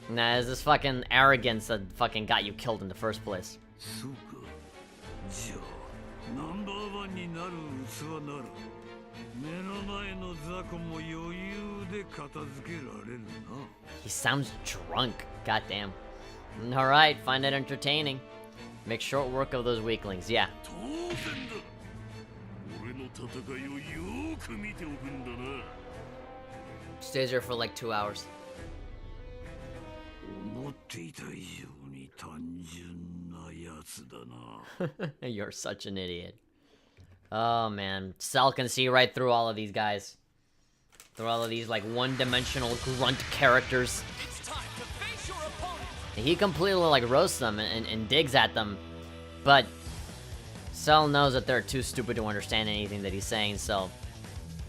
Nah, it's this fucking arrogance that fucking got you killed in the first place. He sounds drunk. Goddamn. Alright, find it entertaining. Make short work of those weaklings, yeah. Stays there for like 2 hours. You're such an idiot. Oh man, Cell can see right through all of these guys. Through all of these like one-dimensional grunt characters. It's time to face your opponent. He completely like roasts them and digs at them, but Cell knows that they're too stupid to understand anything that he's saying, so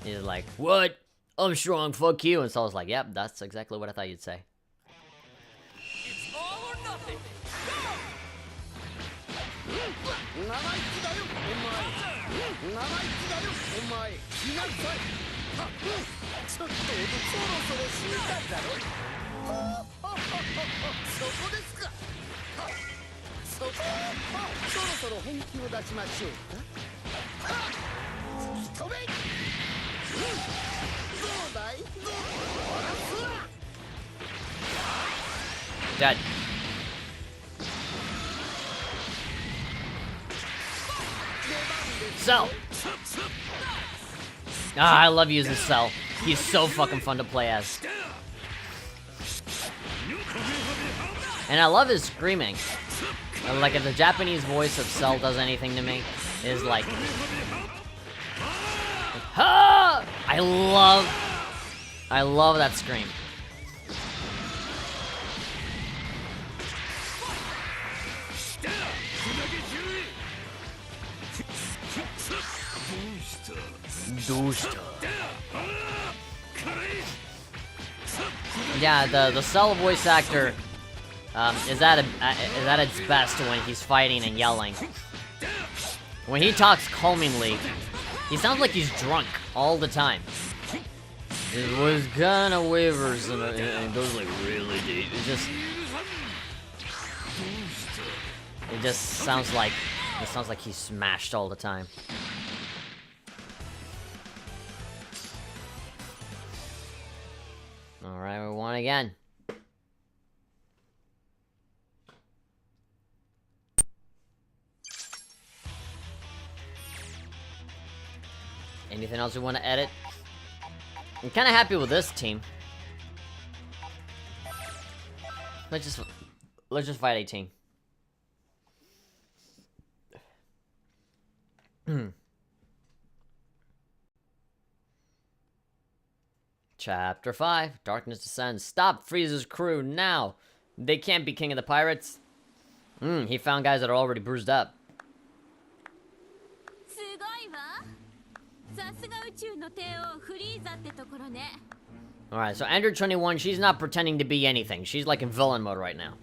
he's like, "What? I'm strong, fuck you." And Cell's like, "Yep, that's exactly what I thought you'd say." It's all or nothing. Dead. Cell. Ah, I love using Cell. He's so fucking fun to play as. And I love his screaming. Like, if the Japanese voice of Cell does anything to me, is like... Ah! I love that scream. Yeah, the Cell voice actor is at its best when he's fighting and yelling. When he talks calmingly, he sounds like he's drunk all the time. It was kinda wavers and it goes like really deep. It just sounds like he's smashed all the time. Alright, we won again. Anything else we want to edit? I'm kind of happy with this team. Let's just fight 18. Chapter 5, Darkness Descends. Stop Frieza's crew now. They can't be king of the pirates. He found guys that are already bruised up. Alright, so Android 21, she's not pretending to be anything. She's like in villain mode right now.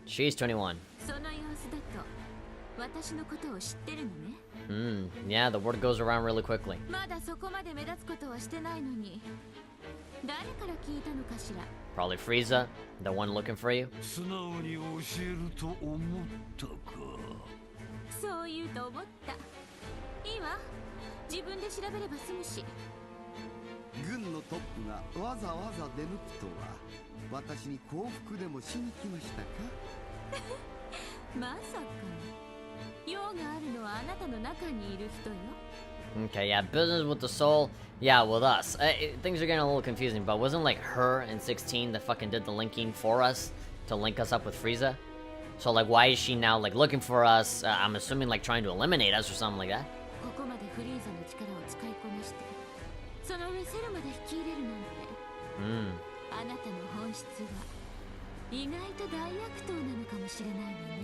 She's 21. Yeah, the word goes around really quickly. Probably Frieza, the one looking for you. Okay, yeah, business with the soul. Yeah, with us. Things are getting a little confusing, but wasn't like her and 16 that fucking did the linking for us to link us up with Frieza? So like, why is she now like looking for us? I'm assuming like trying to eliminate us or something like that.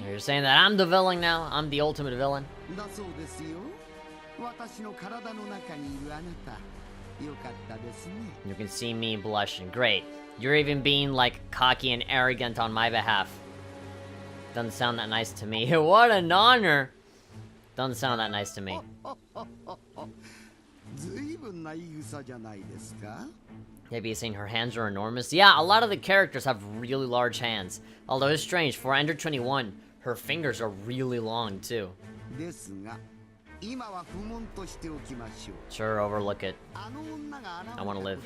You're saying that I'm the villain now? I'm the ultimate villain? You can see me blushing. Great. You're even being like cocky and arrogant on my behalf. Doesn't sound that nice to me. What an honor! Doesn't sound that nice to me. Maybe you're saying her hands are enormous? Yeah, a lot of the characters have really large hands. Although it's strange, for Ender 21, her fingers are really long too. Sure, overlook it. I want to live.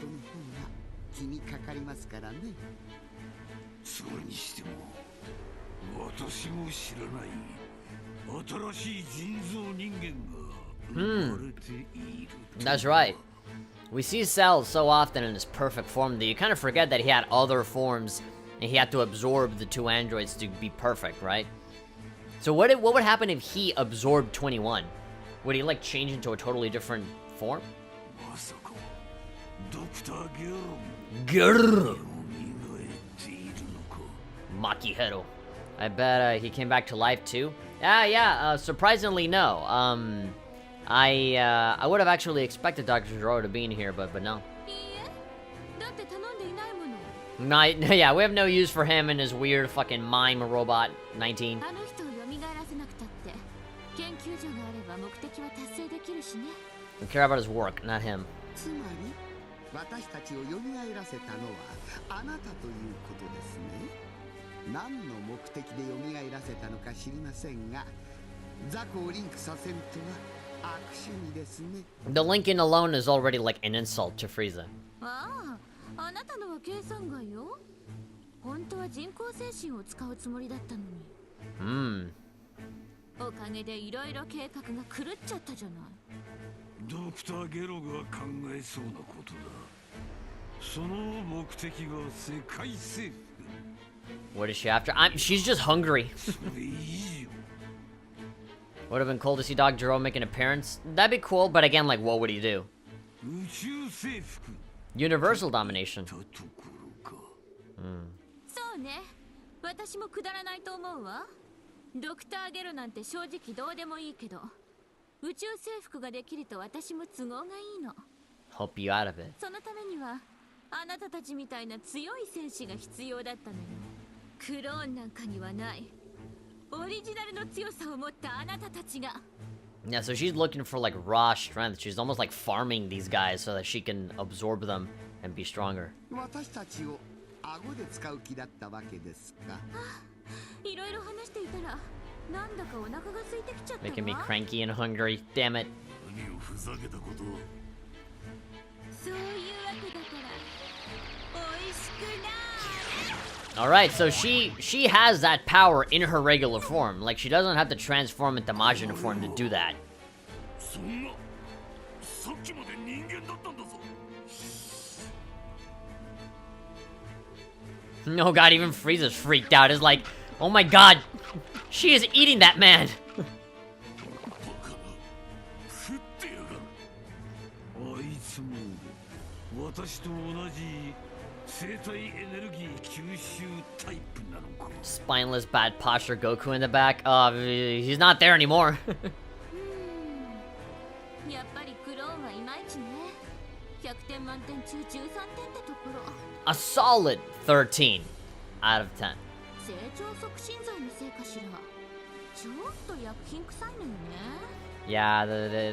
それにしても私も知らない新しい人造人間が生まれている。 That's right. We see Cell so often in his perfect form that you kind of forget that he had other forms and he had to absorb the two androids to be perfect, right? So what would happen if he absorbed 21? Would he like change into a totally different form? まさかドクターゲロン Grrr. 蘇っているのか。 Makihiro. I bet he came back to life too. Yeah, surprisingly no. I would have actually expected Dr. Zero to be in here, but no. いいえ、だって頼んでいないもの。 Yeah, we have no use for him and his weird fucking mime robot 19. あの人を蘇らせなくたって研究所があれば目的は達成できるしね。 We care about his work, not him. つまり私たちを蘇らせたのはあなたということですね。何の目的で蘇らせたのか知りませんが、雑魚をリンクさせるとは悪趣味ですね。 The Lincoln alone is already like an insult to Frieza. ああ、あなたのは計算外よ。本当は人工精神を使うつもりだったのに。おかげでいろいろ計画が狂っちゃったじゃない。ドクターゲロが考えそうなことだ。その目的が世界征服。 What is she after? She's just hungry. それ以上 Would have been cool to see Dr. Zero make an appearance. That'd be cool, but again, like, what would he do? 宇宙征服 Universal domination. たところか。そうね。私もくだらないと思うわ。ドクターゲロなんて正直どうでもいいけど、宇宙征服ができると私も都合がいいの。 Help you out of it. そのためにはあなたたちみたいな強い戦士が必要だったのよ。クローンなんかにはないオリジナルの強さを持ったあなたたちが。 Yeah, so she's looking for like raw strength. She's almost like farming these guys so that she can absorb them and be stronger. 私たちを顎で使う気だったわけですか。いろいろ話していたらなんだかお腹が空いてきちゃったわ。 Making me cranky and hungry. Damn it. 何をふざけたこと。そういうわけだから美味しくなーれ。 Alright, so she has that power in her regular form. Like, she doesn't have to transform into Majin form to do that. そんなさっきまで人間だったんだぞ。 No, God, even Frieza's freaked out. Is like, oh my God, she is eating that man. バカな食ってやがる。あいつも私と同じ生体エネルギー吸収タイプなのか。 Spineless, bad posture Goku in the back. He's not there anymore. やっぱりクローンはいまいちね。100点満点中13点ってところ。 A solid 13 out of 10. 成長促進剤のせいかしら。ちょっと薬品臭いのよね。 Yeah,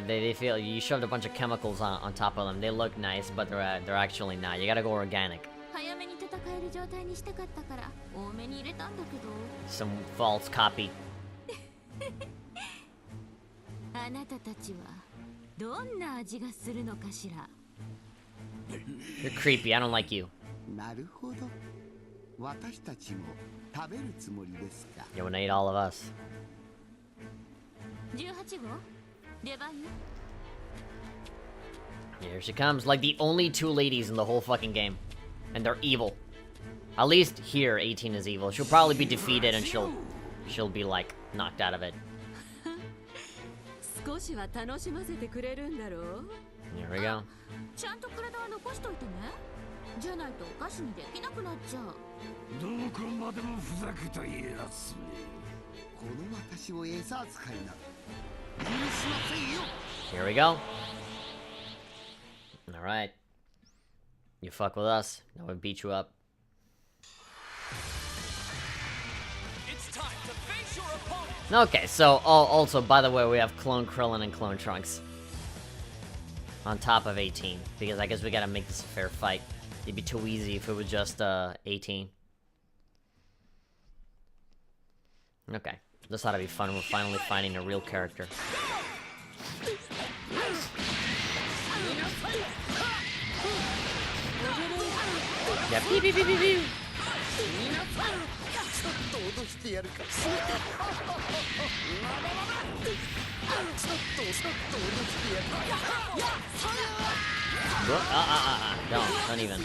they feel you shoved a bunch of chemicals on top of them. They look nice, but they're actually not. You gotta go organic. 早めに戦える状態にしたかったから多めに入れたんだけど。 Some false copy. あなたたちはどんな味がするのかしら。 You're creepy. I don't like you. なるほど。私たちも食べるつもりですか。 You wanna eat all of us. 18号出番よ。 Here she comes, like the only two ladies in the whole fucking game. And they're evil. At least here, 18 is evil. She'll probably be defeated and she'll be like knocked out of it. 少しは楽しませてくれるんだろう。 Here we go. ちゃんと体は残しといてね。じゃないとお菓子にできなくなっちゃう。どこまでもふざけたやつめ。この私を餌扱いなど許しませんよ。 Here we go. Alright. You fuck with us, now we beat you up. It's time to face your opponent. Okay, so also, by the way, we have Clone Krillin and Clone Trunks. On top of 18. Because I guess we gotta make this a fair fight. It'd be too easy if it was just 18. Okay. This ought to be fun. We're finally finding a real character. Yeah, beep, beep, beep, beep, beep. Don't even.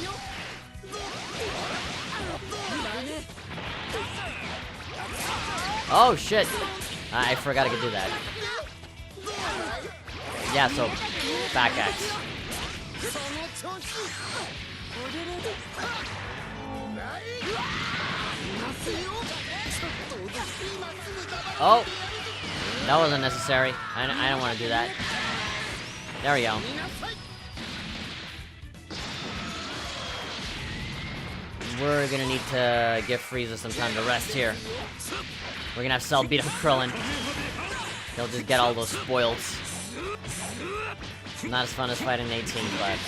Oh shit! I forgot I could do that. Yeah, so back X. Oh, that wasn't necessary. I don't want to do that. There we go. We're gonna need to give Frieza some time to rest here. We're gonna have Cell beat up Krillin. He'll just get all those spoils. Not as fun as fighting 18, but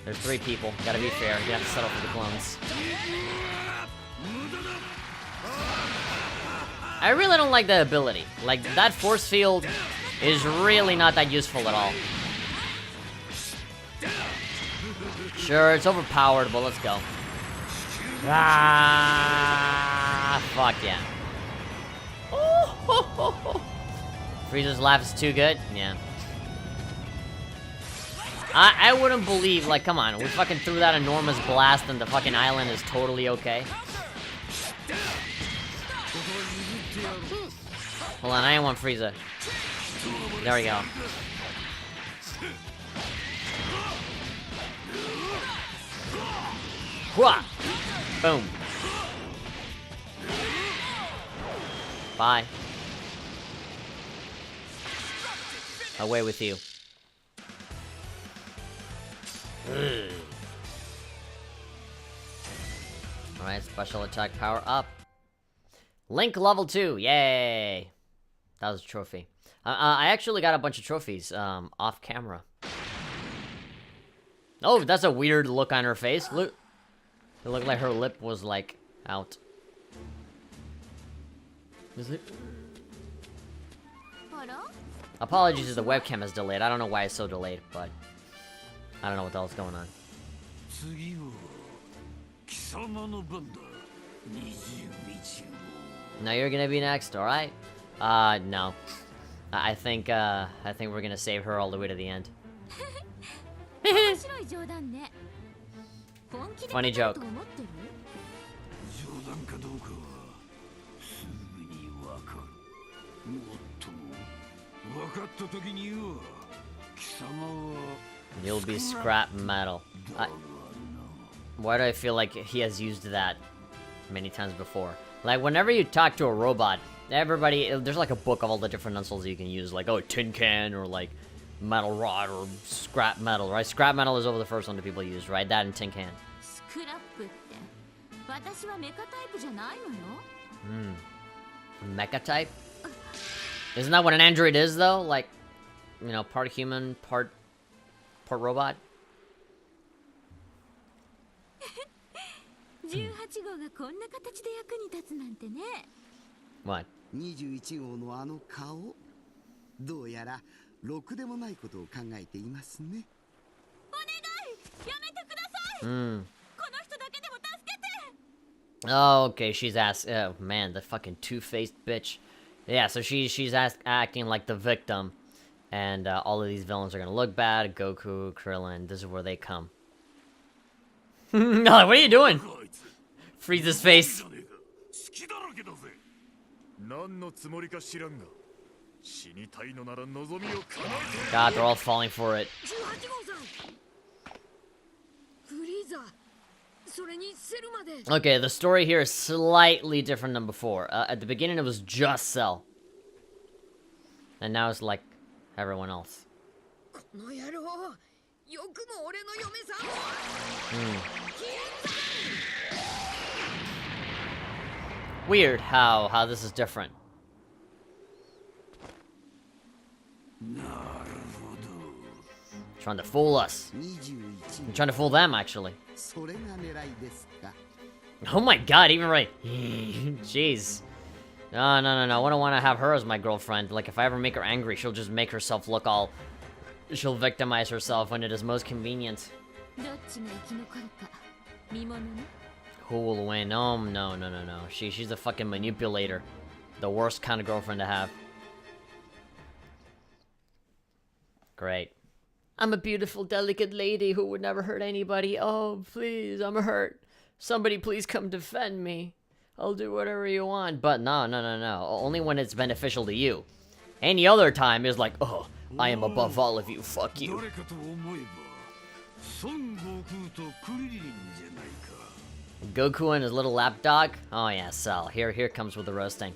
there's 3 people. Gotta be fair. You have to settle for the clones. I really don't like the ability. Like, that force field is really not that useful at all. Sure, it's overpowered, but let's go. Ah, fuck yeah. Frieza's laugh is too good? Yeah. I wouldn't believe, like, come on, we fucking threw that enormous blast and the fucking island is totally okay. Hold on, I want Frieza. There we go. Hua! Boom. Bye. Away with you. Alright, special attack power up. Link level 2, yay! That was a trophy. I actually got a bunch of trophies, off camera. Oh, that's a weird look on her face. Look. It looked like her lip was, like, out. Is it? Apologies if the webcam is delayed. I don't know why it's so delayed, but I don't know what the hell's going on. Now you're gonna be next, alright? No. I think we're gonna save her all the way to the end. Funny joke. You'll be scrap metal. Why do I feel like he has used that many times before? Like, whenever you talk to a robot, there's like a book of all the different insults you can use, like, oh, tin can, or like metal rod, or scrap metal, right? Scrap metal is over the first one that people use, right? That and tin can. Mecha type? Isn't that what an android is, though? Like, you know, part human, part robot? What? 21号のあの顔、どうやらろくでもないことを考えていますね。お願い、やめてください。この人だけでも助けて。Oh, okay, she's oh man, the fucking two-faced bitch. Yeah, so she's acting like the victim, and all of these villains are gonna look bad. Goku, Krillin, this is where they come. No, what are you doing? Frieza's face. God, they're all falling for it. Okay, the story here is slightly different than before. At the beginning, it was just Cell. And now it's like everyone else. Weird how this is different. Trying to fool us. I'm trying to fool them, actually. Oh my god, even right. Jeez. No. I don't want to have her as my girlfriend. Like, if I ever make her angry, she'll just make herself look all... She'll victimize herself when it is most convenient. Who will win? Oh, no. She's a fucking manipulator. The worst kind of girlfriend to have. Great. I'm a beautiful, delicate lady who would never hurt anybody. Oh, please, I'm hurt. Somebody please come defend me. I'll do whatever you want. But no. Only when it's beneficial to you. Any other time is like, oh, I am above all of you. Fuck you. Goku and his little lapdog? Oh yeah, Cell. Here comes with the roasting.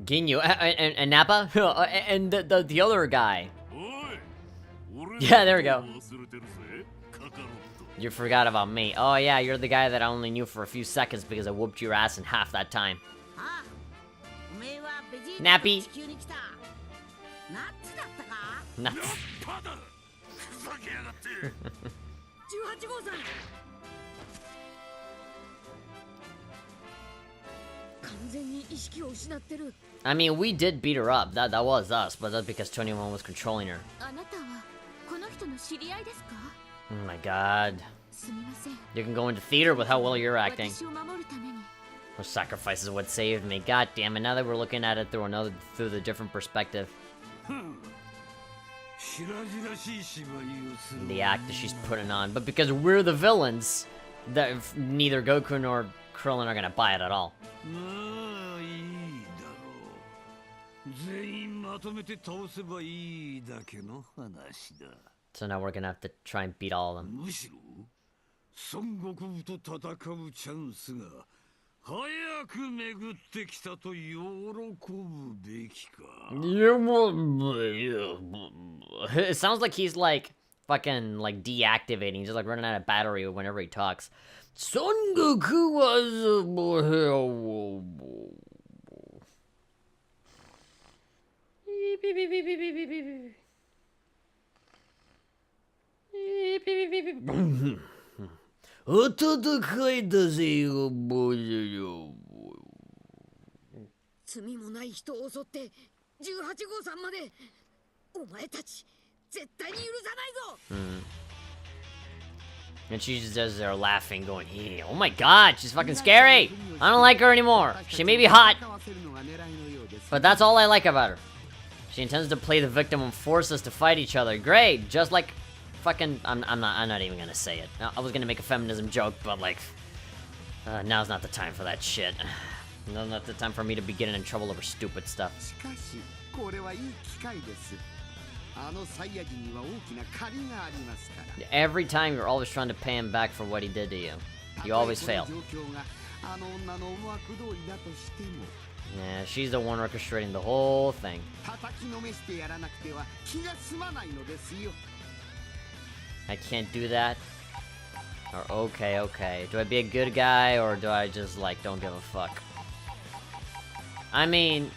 Ginyu and Nappa? And the other guy. Yeah, there we go. You forgot about me. Oh yeah, you're the guy that I only knew for a few seconds because I whooped your ass in half that time. Nappy. Nuts. I mean, we did beat her up. That was us, but that's because 21 was controlling her. Oh my god. You can go into theater with how well you're acting. Those sacrifices is what saved me. God damn it, now that we're looking at it through the different perspective. The act that she's putting on. But because we're the villains, that neither Goku nor Krillin are gonna buy it at all. So now we're gonna have to try and beat all of them. It sounds like he's like fucking like deactivating. He's just like running out of battery whenever he talks. Son Goku was And she just does there laughing, going, hey, oh my god, she's fucking scary! I don't like her anymore. She may be hot, but that's all I like about her. She intends to play the victim and force us to fight each other. Great, just like fucking... I'm not even gonna say it. I was gonna make a feminism joke, but like... now's not the time for that shit. Now's not the time for me to be getting in trouble over stupid stuff. Every time you're always trying to pay him back for what he did to you. You always fail. Yeah, she's the one orchestrating the whole thing. I can't do that. Or okay. Do I be a good guy or do I just like don't give a fuck? I mean,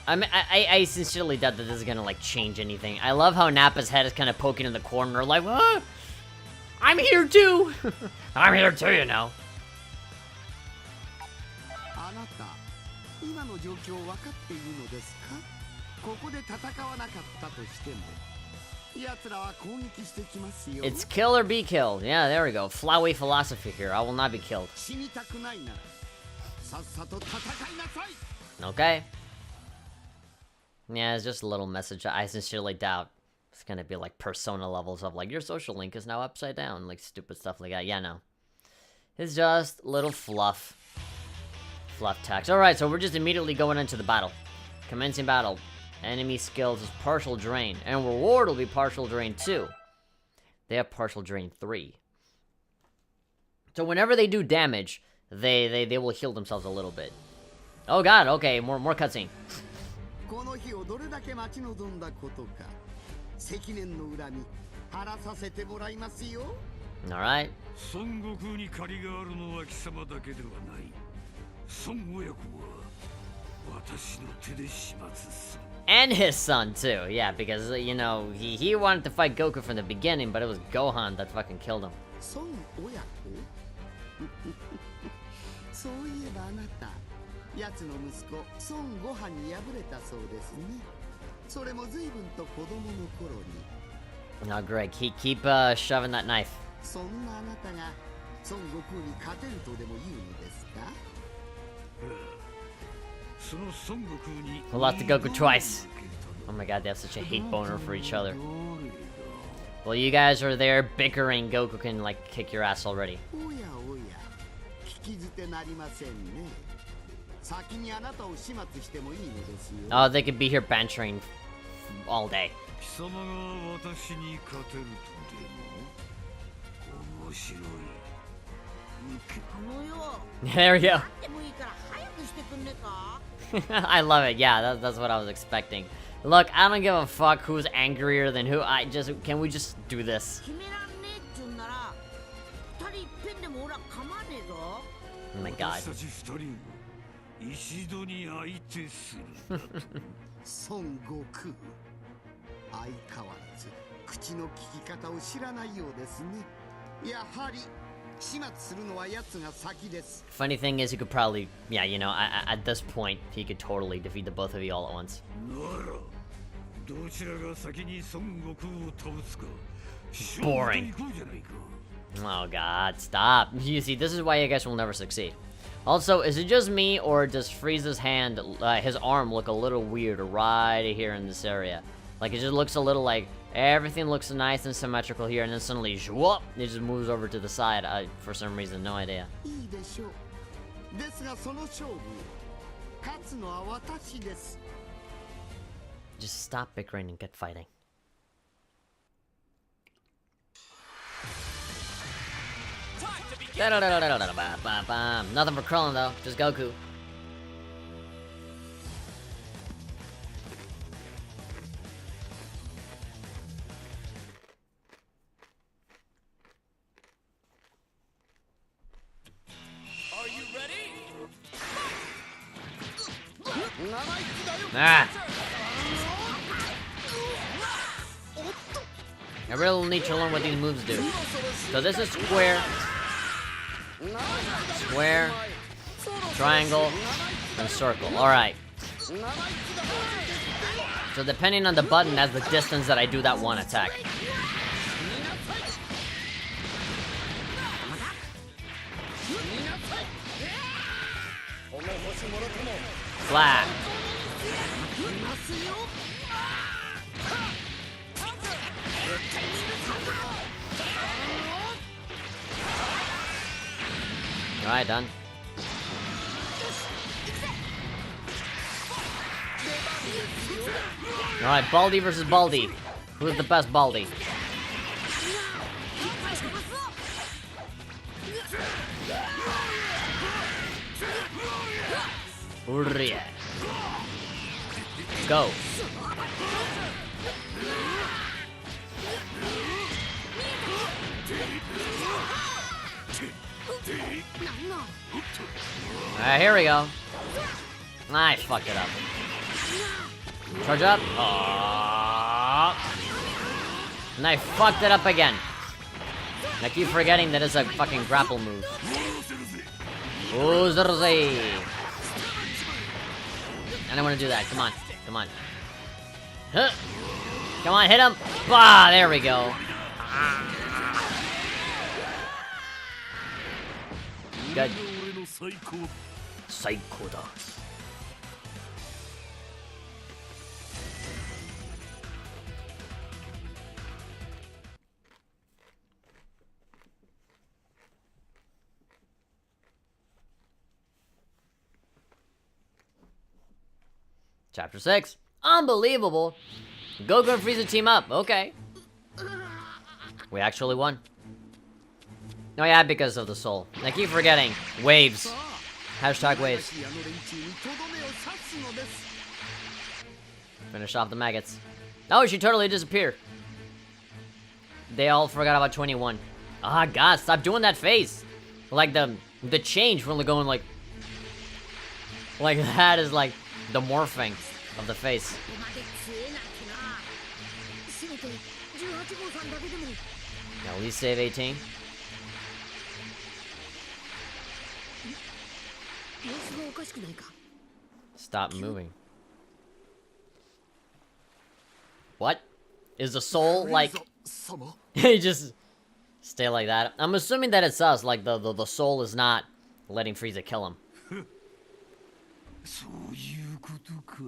I sincerely doubt that this is gonna like change anything. I love how Nappa's head is kind of poking in the corner, like, what? I'm here too. I'm here too, you know. It's kill or be killed. Yeah, there we go. Flyway philosophy here. I will not be killed. Okay. Yeah, it's just a little message. I sincerely doubt it's gonna be like persona levels of like your social link is now upside down, like stupid stuff like that. Yeah, no. It's just little fluff text. Alright, so we're just immediately going into the battle. Commencing battle. Enemy skills is partial drain, and reward will be partial drain 2. They have partial drain 3. So whenever they do damage, they will heal themselves a little bit. Oh god, okay, more cutscene. Alright. And his son too, yeah, because you know he wanted to fight Goku from the beginning, but it was Gohan that fucking killed him. Now, Greg, keep shoving that knife. そんなあなたが孫悟空に勝てんとでも言うのですか？その孫悟空に We'll have to Goku twice. Oh my god, they have such a hate boner for each other. Well, you guys are there bickering. Goku can, like, kick your ass already. おやおや、聞き捨てなりませんね。先にあなたを始末してもいいのですよ。Oh, they could be here bantering all day. 貴様が私に勝てるとでも面白い。There we go. I love it. Yeah, that's what I was expecting. Look, I don't give a fuck who's angrier than who. Can we just do this? Oh my god. 私たち二人を一度に相手する。孫悟空、相変わらず口の利き方を知らないようですね。やはり始末するのは奴が先です。 Funny thing is, he could probably, yeah, you know, at this point, he could totally defeat the both of you all at once. ならどちらが先に孫悟空を倒すか。 Boring. Oh god, stop. You see, this is why you guys will never succeed. Also, is it just me, or does Frieza's hand, his arm, look a little weird right here in this area? Like, it just looks a little like, everything looks nice and symmetrical here, and then suddenly, whoop, it just moves over to the side, for some reason, no idea. いいでしょう。ですがその勝負、勝つのは私です。 Just stop bickering and get fighting. Nothing for Krillin though, just Goku. Are you ready? Ah! I really need to learn what these moves do. So this is square, square, triangle, and circle. Alright. So depending on the button, that's the distance that I do that one attack. Flat. Alright, done. Alright, Baldy versus Baldy. Who's the best Baldy? Urria. Go. Alright, here we go. I fucked it up. Charge up. Oh. And I fucked it up again. I keep forgetting that it's a fucking grapple move. Uzurzi. I don't want to do that. Come on. Come on. Huh. Come on, hit him. Bah, there we go. Good. Saikoda. Chapter 6. Unbelievable. Goku and Frieza team up. Okay. We actually won. Oh yeah, because of the soul. I keep forgetting. Waves. Hashtag waves. Finish off the maggots. Oh, she totally disappeared. They all forgot about 21. Ah, God, stop doing that face. Like the change from going like that is like the morphing of the face. Now, at least save 18. Stop moving. What? Is the soul, like, You just stay like that. I'm assuming that it's us, like the soul is not letting Frieza kill him. そういうことか。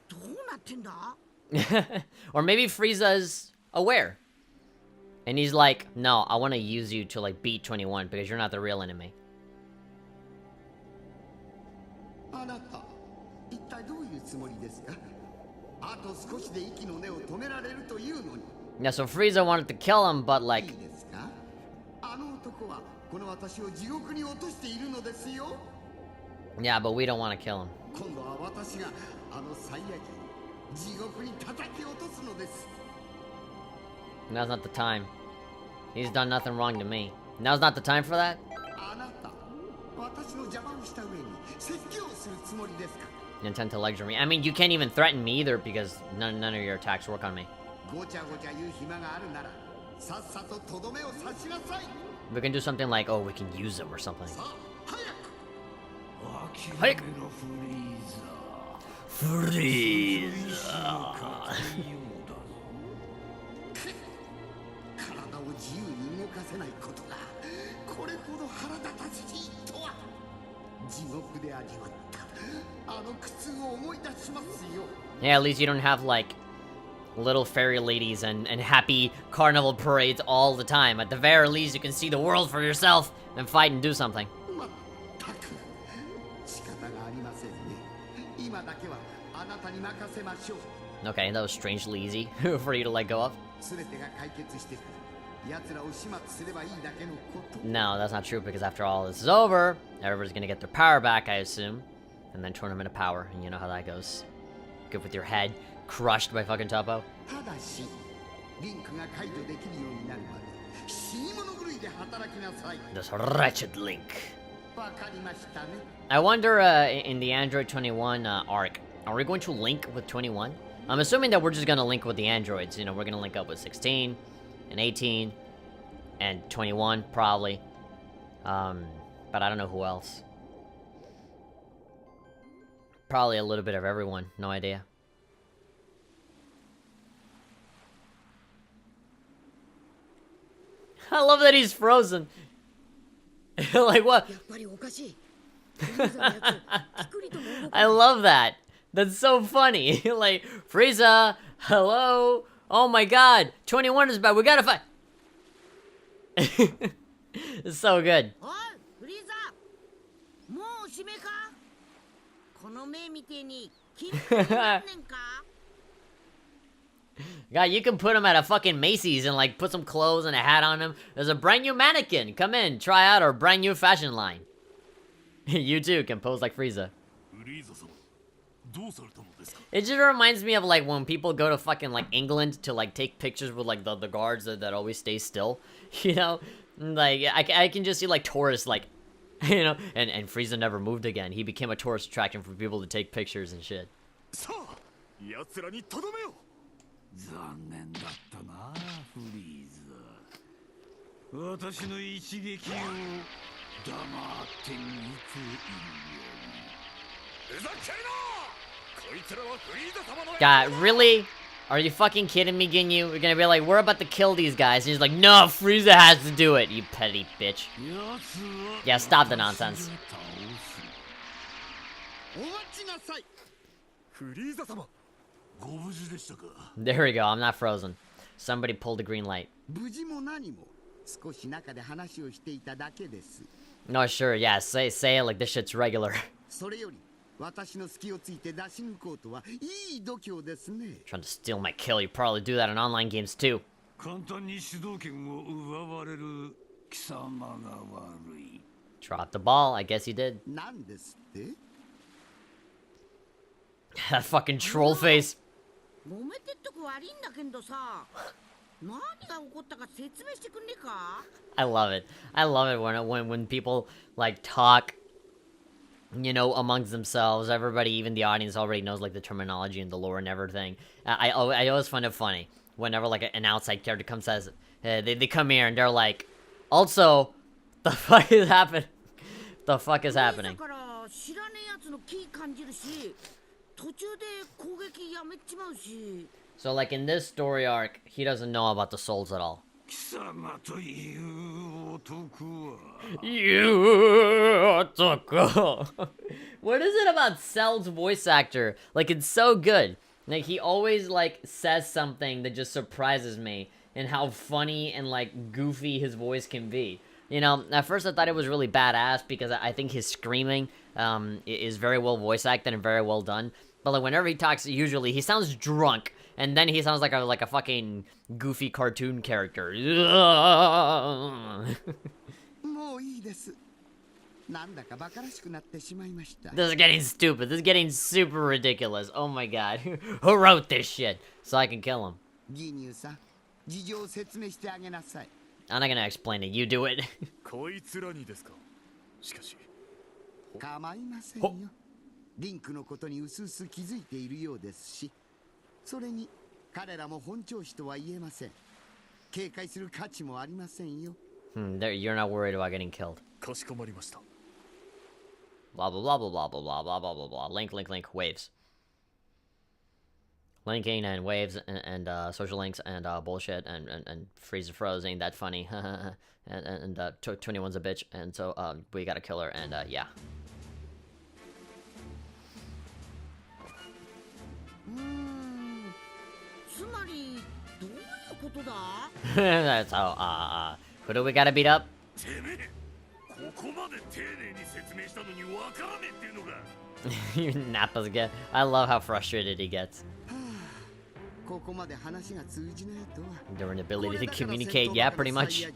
どうなってんだ？ Or maybe Frieza's aware. And he's like, no, I want to use you to like beat 21 because you're not the real enemy. あなた、一体どういうつもりですか？あと少しで息の根を止められるというのに。Yeah, so Frieza wanted to kill him, but い like, いですか？あの男はこの私を地獄に落としているのですよ。 yeah, but we don't want to kill him. 今度は私があの最悪地獄に叩き落とすのです。 Now's not the time. He's done nothing wrong to me. Now's not the time for that? あなた、私の邪魔をした上に説教をするつもりですか？ Intend to lecture me. I mean, you can't even threaten me either because none of your attacks work on me. ごちゃごちゃ言う暇があるなら、さっさととどめを刺しなさい。 We can do something like, oh, we can use him or something. さあ、早く。諦めろフリーザ。 体を自由に動かせないことがこれほど腹立たしいとは。地獄で味わったあの苦痛を思い出しますよ。 Yeah, at least you don't have like little fairy ladies and happy carnival parades all the time. At the very least, you can see the world for yourself and fight and do something. まったく仕方がありませんね。今だけはあなたに任せましょう。 Okay, that was strangely easy for you to let go of. すべてが解決してから奴らを始末すればいいだけのこと。 No, that's not true because after all this is over, everybody's gonna get their power back, I assume. And then turn them into power, and you know how that goes. Good with your head crushed by fucking Topo. ただしリンクが解除できるようになるまで死に物狂いで働きなさい。 This wretched Link. わかりましたね。 I wonder, in the Android 21 arc, are we going to link with 21? I'm assuming that we're just gonna link with the androids. You know, we're gonna link up with 16, and 18, and 21, probably. But I don't know who else. Probably a little bit of everyone. No idea. I love that he's frozen. Like, what? やっぱりおかしい。 I love that. That's so funny. Like, Frieza, hello. Oh my god, 21 is bad. We gotta fight. It's so good. おいフリーザもうおしめかこの目みてえに金になんねんか God, you can put him at a fucking Macy's and like put some clothes and a hat on him. There's a brand new mannequin. Come in, try out our brand new fashion line. You too can pose like Frieza. フリーザ様、どうされたのですか？ It just reminds me of like when people go to fucking like England to like take pictures with like the guards that always stay still. You know? Like I can just see like tourists like you know, and Frieza never moved again. He became a tourist attraction for people to take pictures and shit. さあ、奴らにとどめよ。残念だったな、フリーザ。私の一撃を黙って見ているように。ふざけるな！こいつらはフリーザ様の。 God, really? Are you fucking kidding me, Ginyu? We're gonna be like, we're about to kill these guys. And he's like, no, Frieza has to do it, you petty bitch. Yeah, stop the nonsense. お待ちなさい。フリーザ様、ご無事でしたか？ There we go, I'm not frozen. Somebody pulled the green light. 無事も何も少し中で話をしていただけです。 No, sure, yeah, say it like this shit's regular. それより私の隙をついて出し抜こうとはいい度胸ですね。 Trying to steal my kill, you probably do that in online games too. 簡単に主導権を奪われる貴様が悪い。 Dropped the ball, I guess he did. なんですって？ That fucking troll face. 揉めてっとく悪いんだけどさ何が起こったか説明してくんねえか I love it. I love it when people like talk, you know, amongst themselves. Everybody, even the audience, already knows like the terminology and the lore and everything. I always find it funny whenever like an outside character comes says they come here and they're like, also, the fuck is happening? The fuck is happening? だから知らねえやつの気感じるし途中で攻撃やめちまうし So like in this story arc, he doesn't know about the souls at all. 貴様という男は You What is it about Cell's voice actor? Like, it's so good. Like, he always, like, says something that just surprises me and how funny and, like, goofy his voice can be. You know, at first I thought it was really badass because I think his screaming is very well voice acted and very well done. But, like, whenever he talks, usually he sounds drunk. And then he sounds like a fucking goofy cartoon character. This is getting stupid. This is getting super ridiculous. Oh my god. Who wrote this shit? So I can kill him. I'm not gonna explain it. You do it. こいつらにですか。しかし。構いませんよ。リンクのことにうすうす気づいているようですし、それに彼らも本調子とは言えません。警戒する価値もありませんよ。You're not worried about getting killed. かしこまりました。Blah blah blah blah blah blah blah blah blah blah. Link, waves. Linking and waves and social links and bullshit and freeze froze ain't that funny. and 21's a bitch, and so we gotta kill her, and yeah. That's how who do we gotta beat up? You Nappa's get. I love how frustrated he gets. Their inability to communicate, yeah, pretty much.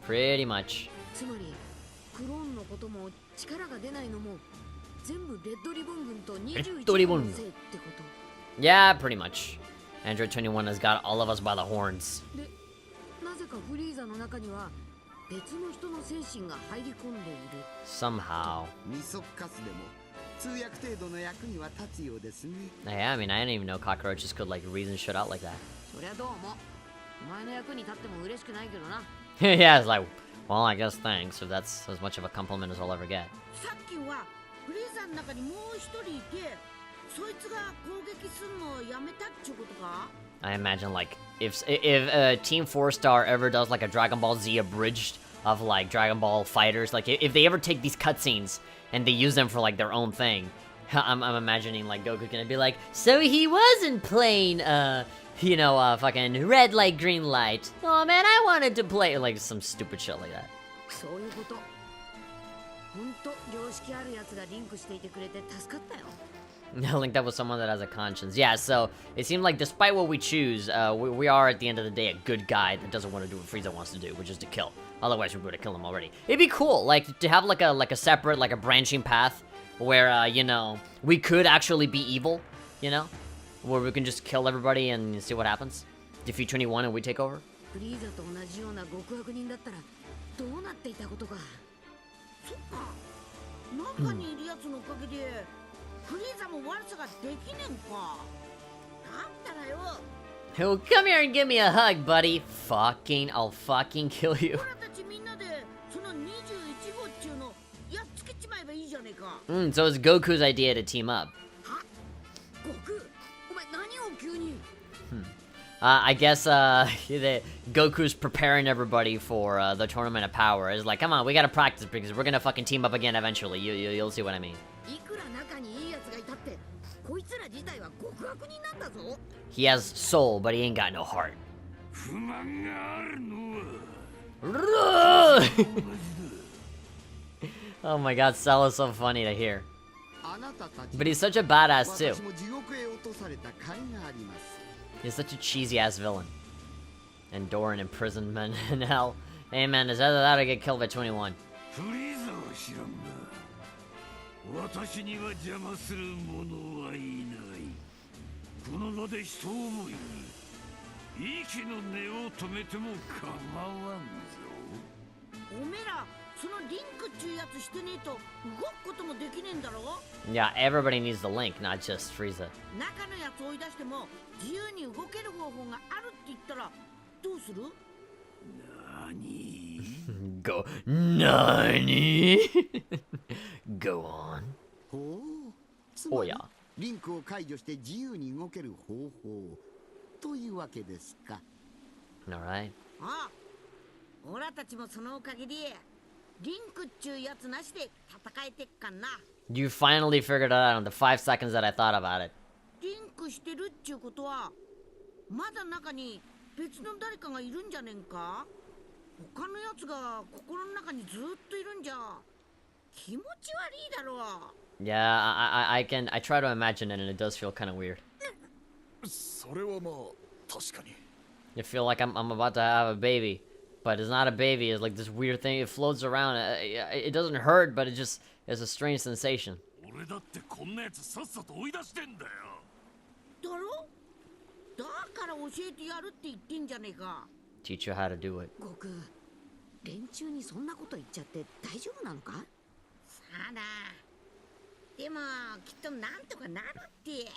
Pretty much. Yeah, pretty much. Android 21 has got all of us by the horns. Somehow. Yeah, I mean, I didn't even know cockroaches could, like, reason shit out like that. Yeah, it's like, well, I guess thanks, if that's as much of a compliment as I'll ever get. I imagine, like, if Team 4-Star ever does, like, a Dragon Ball Z abridged of, like, Dragon Ball fighters, like, if they ever take these cutscenes and they use them for, like, their own thing, I'm imagining, like, Goku gonna be like, so he wasn't playing, you know, fucking red light, green light. Oh, man, I wanted to play, like, some stupid shit like that. Link that was someone that has a conscience. Yeah, so it seemed like despite what we choose, we are at the end of the day a good guy that doesn't want to do what Frieza wants to do, which is to kill. Otherwise, we would have killed him already. It'd be cool, like, to have like a separate, like a branching path where, you know, we could actually be evil, you know, where we can just kill everybody and see what happens. Defeat 21 and we take over. Oh, come here and give me a hug, buddy. I'll fucking kill you. So it's Goku's idea to team up. I guess Goku's preparing everybody for the Tournament of Power. It's like, come on, we gotta practice because we're gonna fucking team up again eventually. You'll see what I mean. He has soul, but he ain't got no heart. Oh my god, Cell is so funny to hear. But he's such a badass too. He's such a cheesy ass villain. And Doran imprisonment in hell. Hey man, is either that or get killed by 21. Yeah, everybody needs the link, not just Frieza. Go. Nani? Go on. Oh yeah. リンクを解除して自由に動ける方法というわけですか。 Alright. あ、オラたちもそのおかげでリンクっちゅうやつなしで戦えてっかんな。 You finally figured it out in the 5 seconds that I thought about it. リンクしてるっちゅうことはまだ中に別の誰かがいるんじゃねんか。他のやつが心の中にずっといるんじゃ気持ち悪いだろう。 Yeah, I try to imagine it and it does feel kind of weird. それはまあ確かに。 You feel like I'm about to have a baby, but it's not a baby. It's like this weird thing. It floats around. It doesn't hurt, but it just is a strange sensation. 俺だってこんなやつさっさと追い出してんだよ。だろ。だから教えてやるって言ってんじゃねえか。 Teach you how to do it. 悟空、連中にそんなこと言っちゃって大丈夫なのか。さあな。でもきっとなんとかなるって。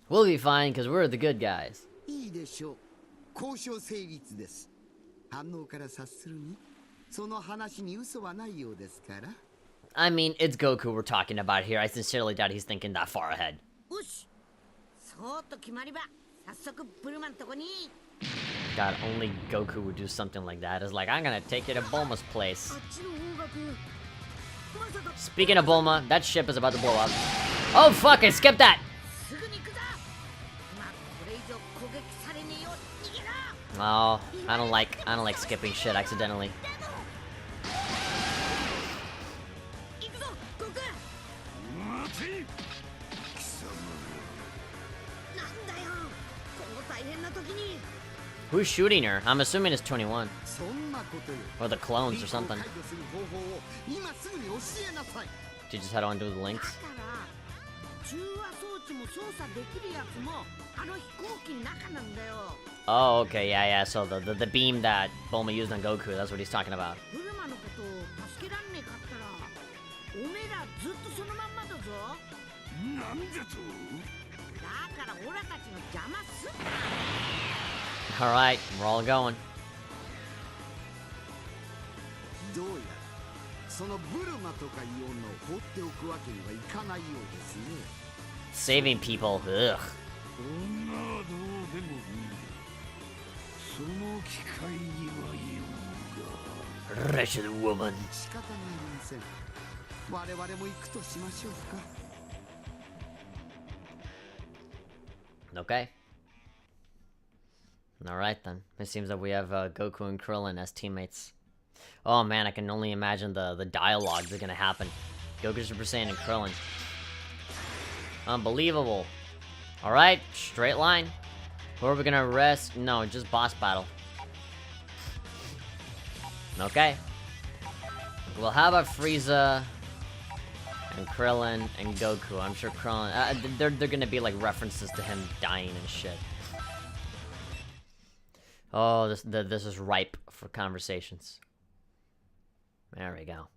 We'll be fine because we're the good guys. いいでしょう。交渉成立です。反応から察するにその話に嘘はないようですから。 I mean, it's Goku we're talking about here. I sincerely doubt he's thinking that far ahead. よし、そうと決まりば早速ブルマンとこに。 God, only Goku would do something like that. It's like, I'm gonna take you to Bulma's place. あっちの方角。まさか Speaking of Bulma, that ship is about to blow up. Oh fuck, I skipped that! すぐに行くぞ。まあこれ以上攻撃されねえよう逃げろ。 Oh, I don't like skipping shit accidentally. 行くぞ悟空。待て。貴様なんだよこの大変な時に。 Who's shooting her? I'm assuming it's 21. そんなことよ。 Or the clones or リンクを something. 解除する方法を今すぐに教えなさい。 Did you just head on to the だ links? から中和装置も操作できるやつもあの飛行機の中なんだよ。 Oh, okay, yeah. So the beam that Bulma used on Goku, that's what he's talking about. ブルマのことを助けらんねえかったらおめえらずっとそのまんまだぞ。なんだと。だからオラたちの邪魔すんな。 Alright, we're all going. どうやらそのブルマとかいう女を放っておくわけにはいかないようですね。 Saving people, ugh. 女はどうでもいい。その機会には言うが。 Wretched woman. 仕方がありません。我々も行くとしましょうか。 Okay. Alright then. It seems that we have Goku and Krillin as teammates. Oh man, I can only imagine the dialogue that's gonna happen. Goku Super Saiyan and Krillin. Unbelievable. Alright, straight line. Who are we gonna arrest? No, just boss battle. Okay. We'll have a Frieza and Krillin and Goku. I'm sure Krillin... they're gonna be like references to him dying and shit. Oh, this is ripe for conversations. There we go.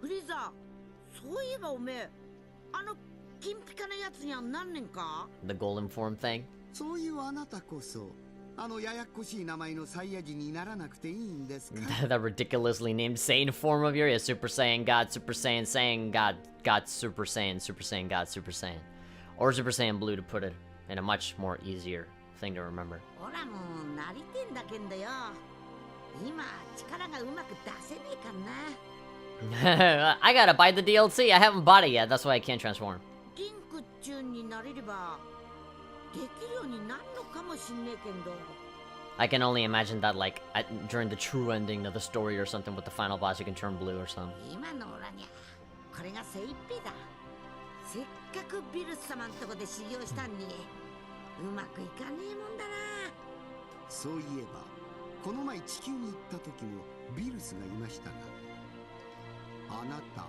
フリーザ、そういえばおめえあの金ピカなやつにはなんねんか。 The golden form thing? そういうあなたこそあのややこしい名前のサイヤ人にならなくていいんですか。 That ridiculously named Saiyan form of yours? Yeah, Super Saiyan God, Super Saiyan, Saiyan God, God, Super Saiyan, Super Saiyan God, Super Saiyan. Or Super Saiyan Blue to put it in a much more easier thing to remember. オラもなりてんだけんだよ。今力がうまく出せねえかんな。 I gotta buy the DLC. I haven't bought it yet. That's why I can't transform. リンクっちゅうになれればできるようになるのかもしんねえけんど。 I can only imagine that, like, during the true ending of the story or something with the final boss, you can turn blue or something. 今のオラにゃこれが精一杯だ。せっかくビルス様んとこで修行したんにうまくいかねえもんだな。そういえばこの前地球に行った時もビルスがいましたが、あなた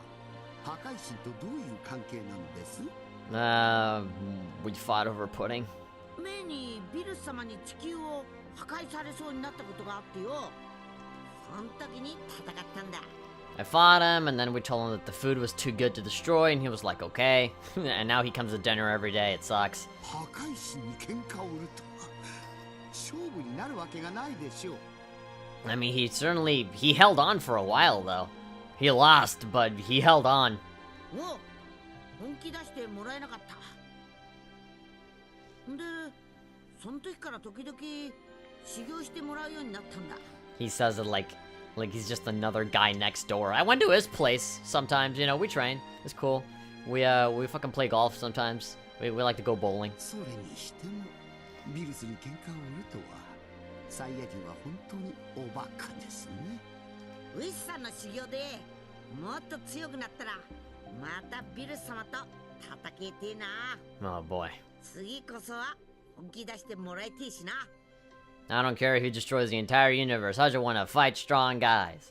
破壊神とどういう関係なんです？ We fought over pudding. 前にビルス様に地球を破壊されそうになったことがあってよ。そん時に戦ったんだ。 I fought him, and then we told him that the food was too good to destroy, and he was like, okay. And now he comes to dinner every day. It sucks. 破壊神に喧嘩を売るとは勝負になるわけがないでしょう。 I mean, he held on for a while, though. He lost, but he held on. おう、本気出してもらえなかった。で、その時から時々修行してもらうようになったんだ。 He says it like he's just another guy next door. I went to his place sometimes, you know, we train. It's cool. We fucking play golf sometimes. We like to go bowling. それにしてもビルスに喧嘩を売るとはサイヤ人は本当におバカですね。ウィスさんの修行でもっと強くなったらまたビルス様と戦えてえな。 Oh boy. 次こそは本気出してもらいてえしな。 I don't care if he destroys the entire universe. I just want to fight strong guys.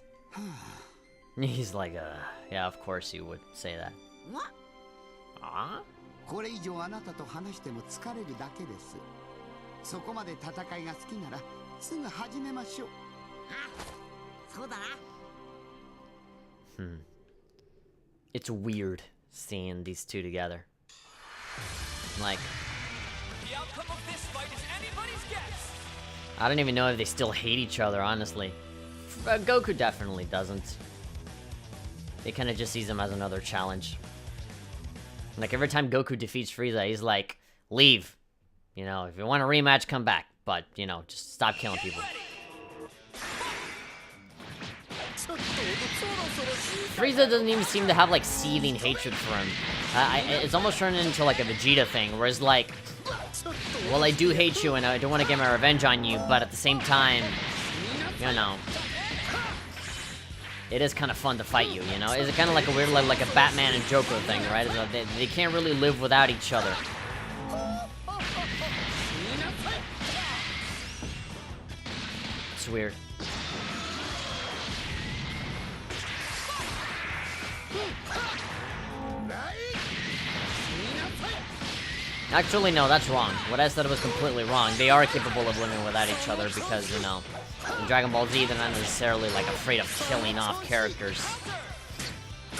He's like, yeah, of course you would say that. What? これ以上あなたと話しても疲れるだけです。そこまで戦いが好きならすぐ始めましょう。あ、そうだな。It's weird seeing these two together. Like, The outcome of this fight is anybody's guess. I don't even know if they still hate each other, honestly. Goku definitely doesn't. He kind of just sees him as another challenge. Like, every time Goku defeats Frieza, he's like, leave. You know, if you want a rematch, come back. But, you know, just stop killing people. Frieza doesn't even seem to have, like, seething hatred for him. It's almost turned into, like, a Vegeta thing, where it's like, well, I do hate you, and I don't want to get my revenge on you, but at the same time, you know, it is kind of fun to fight you, you know? It's kind of like a weird, like a Batman and Joker thing, right? They can't really live without each other. It's weird. Actually, no, that's wrong. What I said was completely wrong. They are capable of living without each other because, you know, in Dragon Ball Z, they're not necessarily, like, afraid of killing off characters.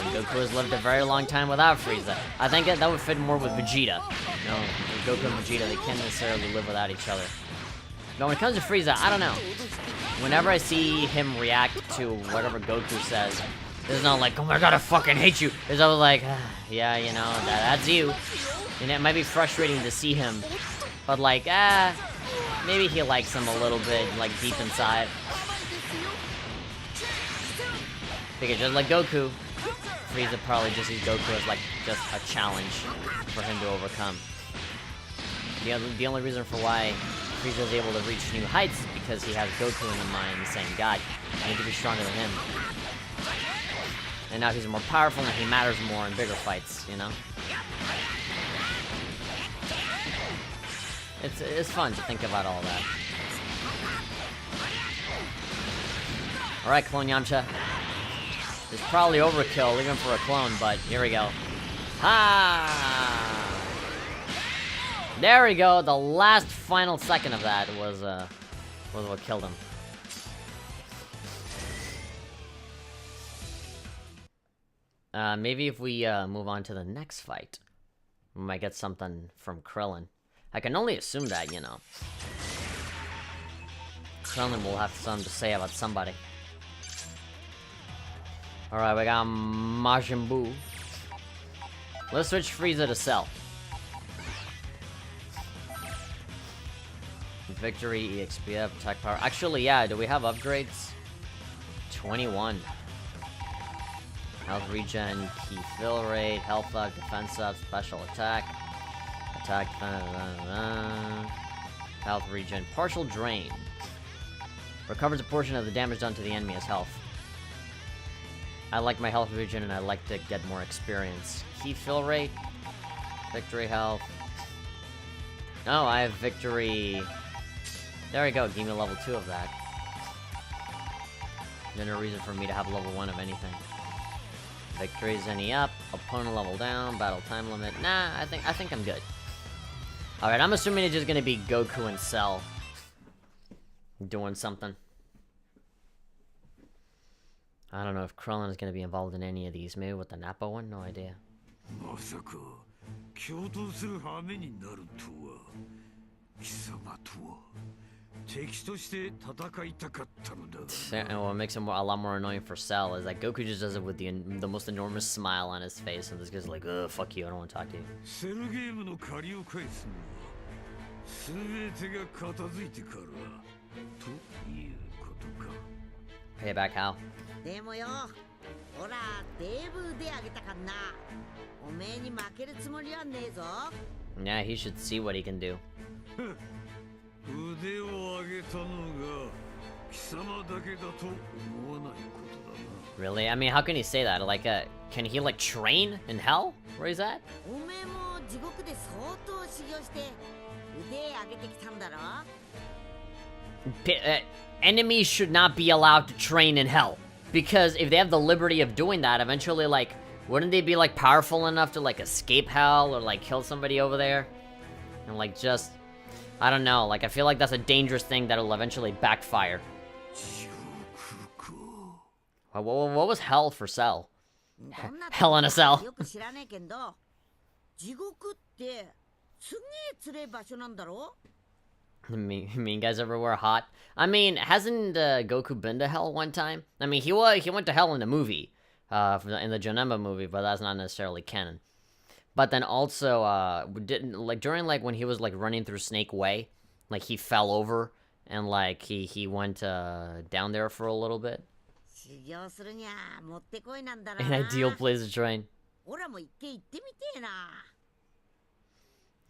And Goku has lived a very long time without Frieza. I think that would fit more with Vegeta. You know, Goku and Vegeta, they can't necessarily live without each other. But when it comes to Frieza, I don't know. Whenever I see him react to whatever Goku says, there's no like, oh my god, I fucking hate you. There's always like, yeah, you know, that's you. And it might be frustrating to see him, but like, maybe he likes him a little bit, like deep inside. Because just like Goku, Frieza probably just sees Goku as like just a challenge for him to overcome. The only reason for why Frieza is able to reach new heights is because he has Goku in the mind saying, God, I need to be stronger than him. And now he's more powerful and he matters more in bigger fights, you know? It's fun to think about all that. Alright, Clone Yamcha. It's probably overkill even for a clone, but here we go. Ha! There we go. The last final second of that was what killed him. Maybe if we move on to the next fight, we might get something from Krillin. I can only assume that, you know. Krillin will have something to say about somebody. Alright, we got Majin Buu. Let's switch Frieza to Cell. Victory, EXP, attack power. Actually, yeah, do we have upgrades? 21. Health regen, key fill rate, health up, defense up, special attack. Attack, health regen, partial drain. Recovers a portion of the damage done to the enemy as health. I like my health regen and I like to get more experience. Key fill rate, victory health. Oh, I have victory. There we go, give me level 2 of that. There's no reason for me to have level 1 of anything. Victories any up, opponent level down, battle time limit. Nah, I think I'm good. Alright, I'm assuming it's just gonna be Goku and Cell doing something. I don't know if Krillin is gonna be involved in any of these. Maybe with the Nappa one? No idea. まさか共闘する羽目になるとは貴様とは敵として戦いたかったのだ。 And what makes him a lot more annoying for Cell is that Goku just does it with the most enormous smile on his face, and this guy's like, ugh, fuck you, I don't want to talk to you. セルゲームの借りを返すのは全てが片付いてからということか。 Payback how? でもよ、ほらデーブ腕あげたかんな。おめえに負けるつもりはねえぞ。 Yeah, he should see what he can do. 腕を上げたのが貴様だけだと思わないことだな。 Really? I mean, how can he say that? Like, can he like train in hell? Where he's at? おめえも地獄で相当修行して腕上げてきたんだろ。 Enemies should not be allowed to train in hell. Because if they have the liberty of doing that, eventually, like, wouldn't they be, like, powerful enough to, like, escape hell or, like, kill somebody over there? And, like, just... I don't know. Like, I feel like that's a dangerous thing that'll eventually backfire. What was hell for Cell? Hell in a cell. よく知らねえけど、地獄ってすげえつれえ場所なんだろ。 I mean, guys everywhere hot. I mean, hasn't Goku been to hell one time? I mean, he went to hell in the movie, in the Janemba movie, but that's not necessarily canon. But then also, didn't like during like when he was like running through Snake Way, like he fell over and like he went down there for a little bit. 修行するにゃもってこいなんだろ An な。 ideal place to train. オラも一回行ってみてえな。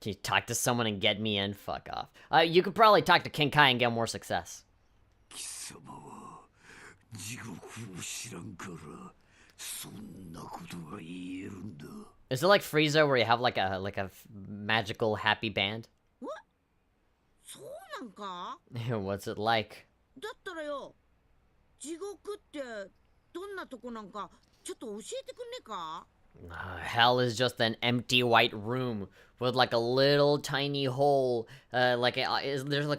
Can you talk to someone and get me in? Fuck off. You could probably talk to King Kai and get more success. 貴様は地獄を知らんからそんなことが言えるんだ。 Is it like Frieza where you have like a magical happy band? そうなんか？ What's it like? だったらよ、地獄ってどんなとこなんかちょっと教えてくんねえか？ Hell is just an empty white room with like a little tiny hole. There's like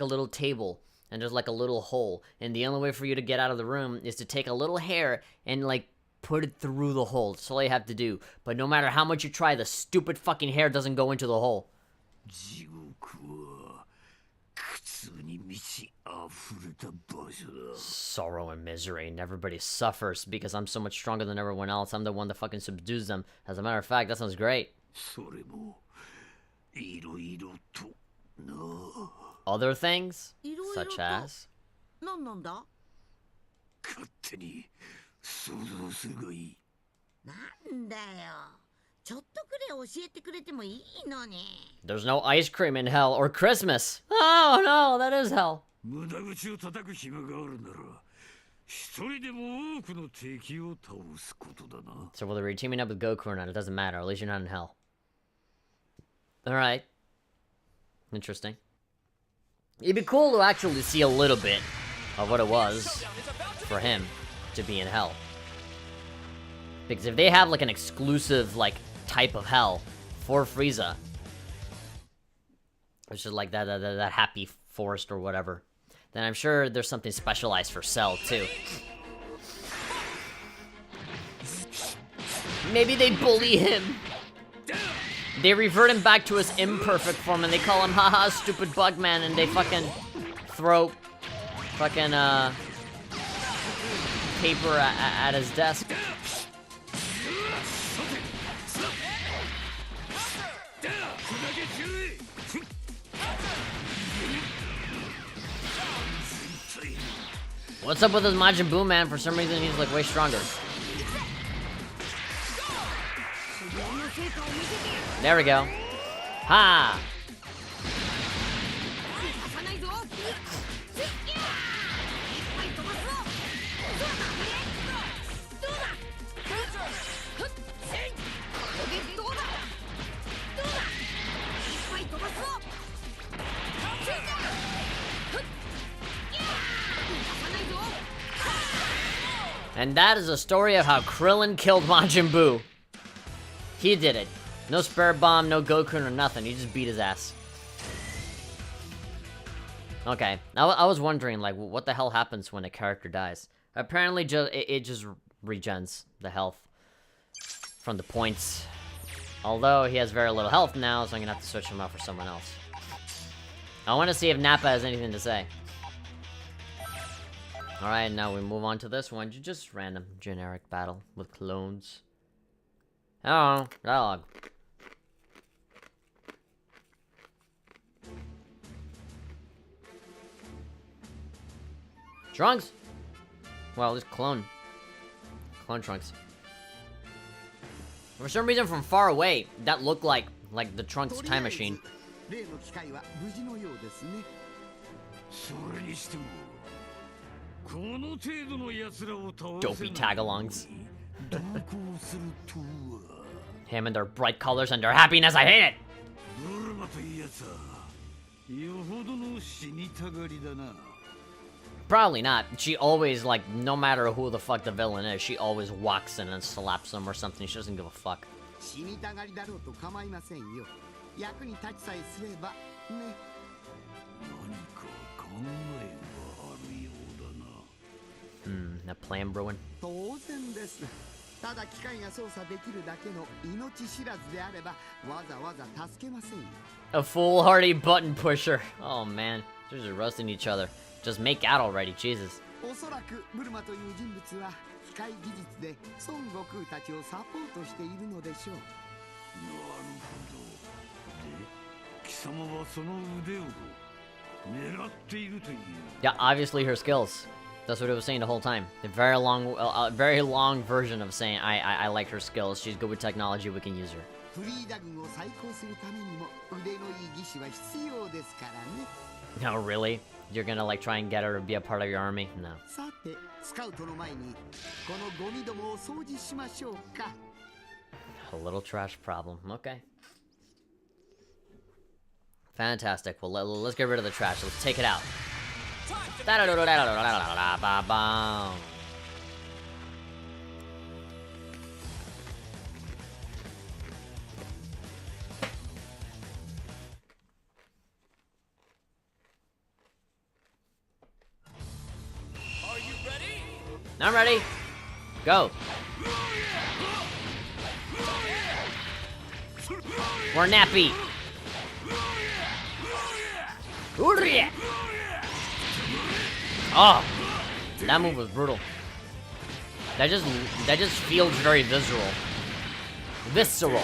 a little table and there's like a little hole, and the only way for you to get out of the room is to take a little hair and like put it through the hole. That's all you have to do. But no matter how much you try, the stupid fucking hair doesn't go into the hole. 地獄は苦痛に満ち溢れた場所だ。 Sorrow and misery, and everybody suffers because I'm so much stronger than everyone else. I'm the one that fucking subdues them. As a matter of fact, that sounds great. それもいろいろとな。 Other things? いろいろと Such as? なんなんだ？勝手に想像するがいい。なんだよ。ちょっとくらい教えてくれてもいいのに。 There's no ice cream in hell or Christmas. Oh no, that is hell. 無駄口を叩く暇があるなら一人でも多くの敵を倒すことだな。 So whether you're teaming up with Goku or not, it doesn't matter. At least you're not in hell. Alright. Interesting. It'd be cool to actually see a little bit of what it was for him to be in hell. Because if they have like an exclusive like type of hell for Frieza, which is like that happy forest or whatever, then I'm sure there's something specialized for Cell too. Maybe they bully him. They revert him back to his imperfect form and they call him haha stupid Bugman, and they fucking throw fucking paper at his desk. What's up with this Majin Buu man? For some reason he's like way stronger. There we go. Ha! And that is a story of how Krillin killed Majin Buu. He did it. No spare bomb, no Goku, or nothing. He just beat his ass. Okay, I was wondering, like, what the hell happens when a character dies? Apparently, it just regens the health from the points. Although, he has very little health now, so I'm gonna have to switch him out for someone else. I want to see if Nappa has anything to say. Alright, now we move on to this one. Just random generic battle with clones. Oh, dialogue. Trunks! Well, this clone. Clone Trunks. For some reason, from far away, that looked like the Trunks time machine. 例の機械は無事のようですね。それにしてもこの程度の奴らを倒せ Dopey tagalongs. 同行するとは Him and their bright colors and their happiness, I hate it! ブルマという奴はよほどの死にたがりだな。 Probably not. She always, like, no matter who the fuck the villain is, she always walks in and slaps them or something. She doesn't give a fuck. 死にたがりだろうと構いませんよ。役に立ちさえすればね。何か考えがあるようだな。A plan brewing. 当然です。ただ機械が操作できるだけの命知らずであればわざわざ助けませんよ。 A foolhardy button pusher. Oh man, they're just roasting each other. Just make out already, Jesus. おそらくブルマという人物は機械技術で孫悟空たちをサポートしているのでしょう。なるほど。で、貴様はその腕を狙っているという。 Yeah, obviously her skills. That's what it was saying the whole time. A very long version of saying I like her skills. She's good with technology. We can use her. フリーダ軍を再興するためにも腕のいい技師は必要ですからね。 No, really? You're gonna like try and get her to be a part of your army? No. さて、スカウトの前にこのゴミどもを掃除しましょうか。 A little trash problem. Okay. Fantastic. Well, let's get rid of the trash. Let's take it out. Are you ready? I'm ready. Go. We're nappy. Oh, that move was brutal. That just feels very visceral. Visceral.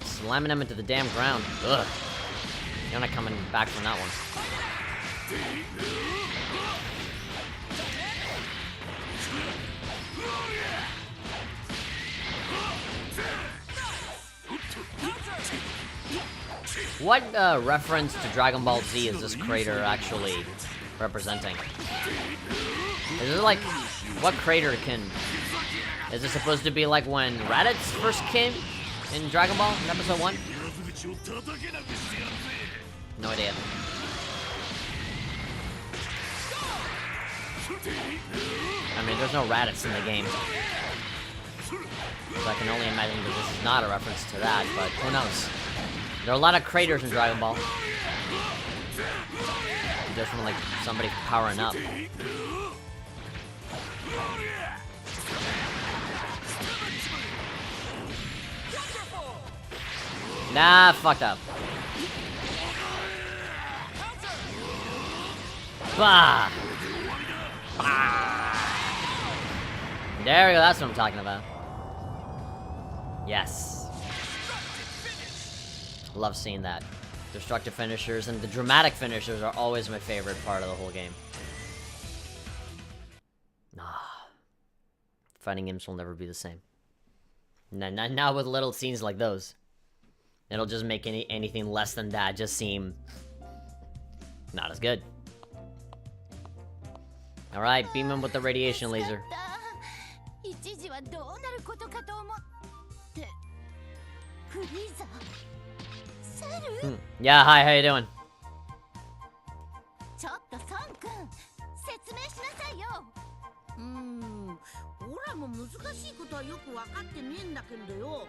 Slamming him into the damn ground. Ugh. You're not coming back from that one. What reference to Dragon Ball Z is this crater actually representing? Is it like, what crater can... Is it supposed to be like when Raditz first came in Dragon Ball in episode 1? No idea. I mean, there's no Raditz in the game. So I can only imagine that this is not a reference to that, but who knows? There are a lot of craters in Dragon Ball. Just from like somebody powering up. Nah, fucked up. Bah! Bah! There we go, that's what I'm talking about. Yes. Love seeing that. Destructive finishers and the dramatic finishers are always my favorite part of the whole game. Ah. Fighting imps will never be the same. Not with little scenes like those. It'll just make anything less than that just seem not as good. Alright, beam him with the radiation laser. Yeah, hi, how you doing? ちょっとソン君、説明しなさいよ。オラも難しいことはよく分かってねえんだけどよ。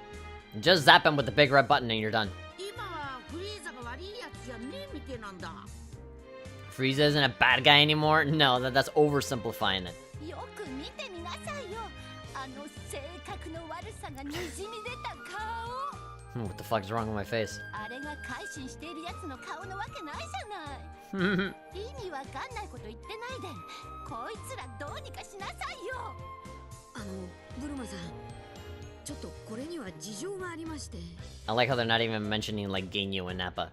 Just zap him with the big red button and you're done. 今はフリーザが悪いやつじゃねえみてえなんだ。 Frieza isn't a bad guy anymore? No, that's oversimplifying it. よく見てみなさいよ。あの性格の悪さがにじみ出た顔。 What the fuck is wrong with my face? あれが改心しているやつの顔のわけないじゃない。味わかんないこと言ってないで、こいつらどうにかしなさいよ。ブルマさん、ちょっとこれには事情がありまして。I like how they're not even mentioning like Ginyu and Nappa.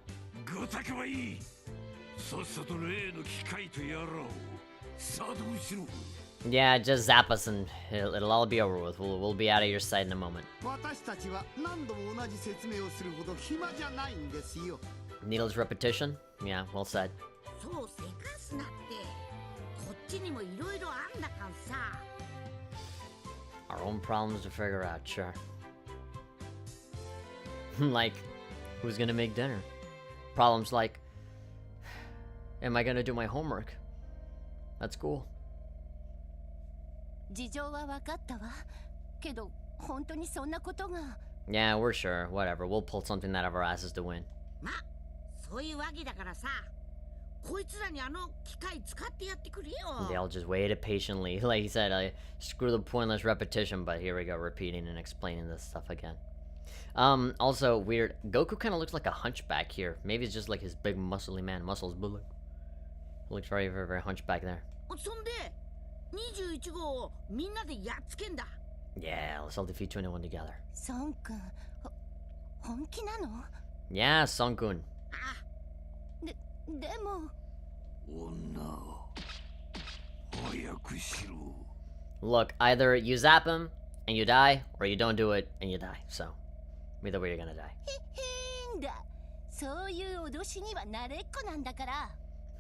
ごたくはいい。さっさと例の機械とやろう。作動しろ。Yeah, just zap us and it'll all be over with. We'll be out of your sight in a moment. 私たちは何度も同じ説明をするほど暇じゃないんですよ。Needless repetition? Yeah, well said. そうせかすなって。こっちにもいろいろあんだからさ。Our own problems to figure out, sure. Like, who's gonna make dinner? Problems like, am I gonna do my homework? That's cool. 事情は分かったわ。けど本当にそんなことが。Yeah, we're sure. Whatever. We'll pull something out of our asses to win. ま、そういうわけだからさ。こいつらにあの機械使ってやってくれよ。 They'll just wait it patiently. Like he said, screw the pointless repetition, but here we go, repeating and explaining this stuff again. Also, weird. Goku kind of looks like a hunchback here. Maybe it's just like his big muscly man muscles, but look. Looks very, very, very hunchback there. そんで、21号をみんなでやっつけんだ。Yeah, let's all defeat 21 together. 孫君、本気なの？ Yeah, Son-kun. でも。女、早くしろ。 Look, either you zap him and you die, or you don't do it and you die. So, either way, you're gonna die. 変だ。そういう脅しには慣れっこなんだから。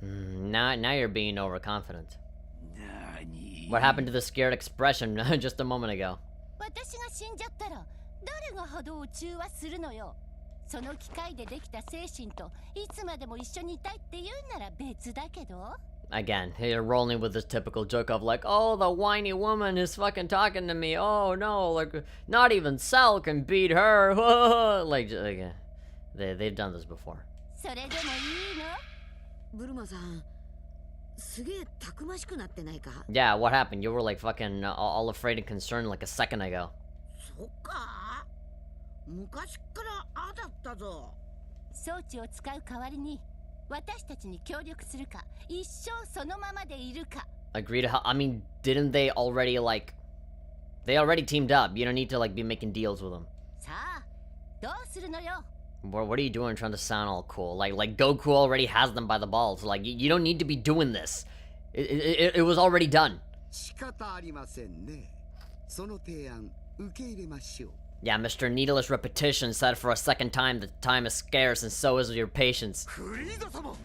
Now you're being overconfident. 何？ What happened to the scared expression just a moment ago? 私が死んじゃったら誰が波動を中和するのよ。その機械でできた精神といつまでも一緒にいたいって言うなら別だけど。Again, you're rolling with this typical joke of like, oh, the whiny woman is fucking talking to me. Oh no, like not even Cell can beat her. like they've done this before. それでもいいの？ブルマさん、すげえたくましくなってないか？ Yeah, what happened? You were like fucking all afraid and concerned like a second ago. そっか。昔からあだったぞ。装置を使う代わりに私たちに協力するか、一生そのままでいるか。Agreed. I mean, didn't they already like? They already teamed up. You don't need to like be making deals with them. さあ、どうするのよ。What are you doing trying to sound all cool? Like Goku already has them by the balls. Like you don't need to be doing this. It was already done. 仕方ありませんね。その提案受け入れましょう。Yeah, Mr. Needless Repetition said for a second time that time is scarce and so is your patience. フリーザ様。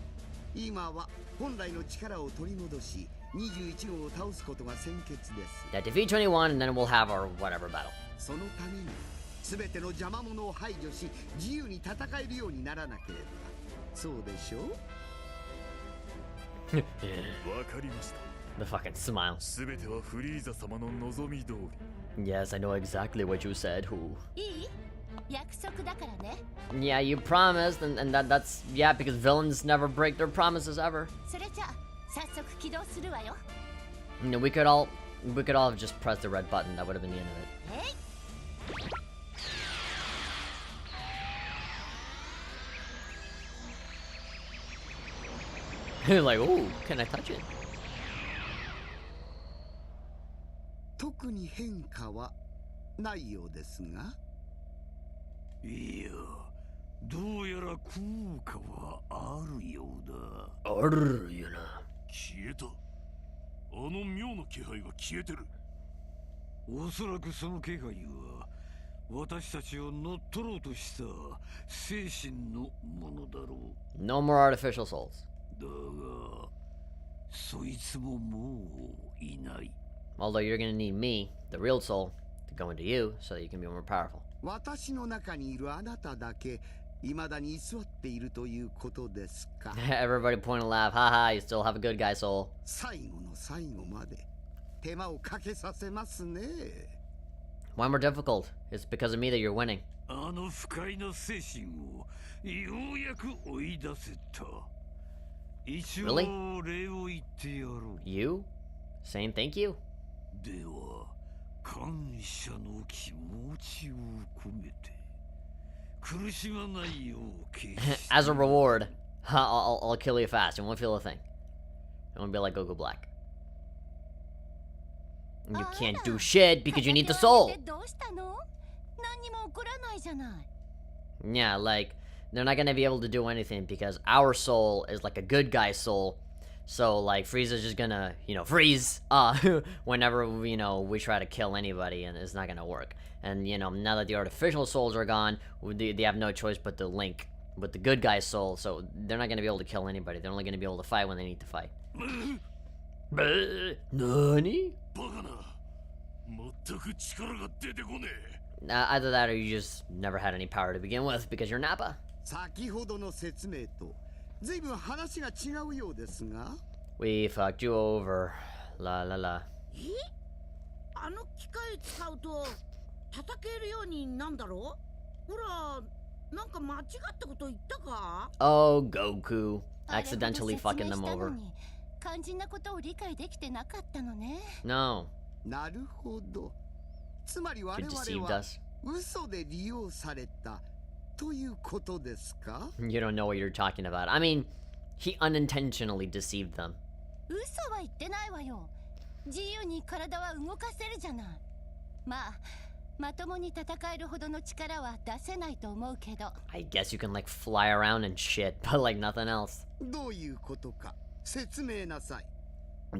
今は本来の力を取り戻し、21号を倒すことが先決です。 Yeah, defeat 21 and then we'll have our whatever battle. そのために全ての邪魔者を排除し、自由に戦えるようにならなければ。そうでしょう？わかりました。 The fucking smile. すべてはフリーザ様の望み通り。 Yes, I know exactly what you said, who. いい？約束だからね。 Yeah, you promised, and that's yeah, because villains never break their promises ever. それじゃあ早速起動するわよ。You know, we could all have just pressed the red button. That would have been the end of it. Like, ooh, can I touch it? 特に変化はないようですが。いや、どうやら効果はあるようだ。あるよな。消えた。あの妙な気配が消えてる。おそらくその気配は私たちを乗っ取ろうとした精神のものだろう。 No more artificial souls. だが、そいつももういない。 Although you're gonna need me, the real soul, to go into you so that you can be more powerful. 私の中にいるあなただけ未だに居座っているということですか。 Everybody point and laugh. Haha, you still have a good guy soul. 最後の最後まで手間をかけさせますね。 Why more difficult? It's because of me that you're winning. あの不快な精神をようやく追い出せた。一応礼を言ってやろう。 You? Saying thank you? では、感謝の気持ちを込めて苦しまないよう決して。 As a reward. I'll kill you fast. You won't feel a thing. It won't be like Goku Black. And you can't do shit because you need the soul. Yeah, like, they're not gonna be able to do anything because our soul is like a good guy's soul. So, like, Frieza's just gonna, freeze, whenever, we try to kill anybody, and it's not gonna work. And, now that the artificial souls are gone, they have no choice but to link with the good guy's soul, so they're not gonna be able to kill anybody. They're only gonna be able to fight when they need to fight. Nani? Either that or you just never had any power to begin with because you're Nappa. We fucked you over. La la la. Oh, Goku. Accidentally fucking them over. No. You deceived us. You don't know what you're talking about. I mean, he unintentionally deceived them. I guess you can like fly around and shit, but like nothing else.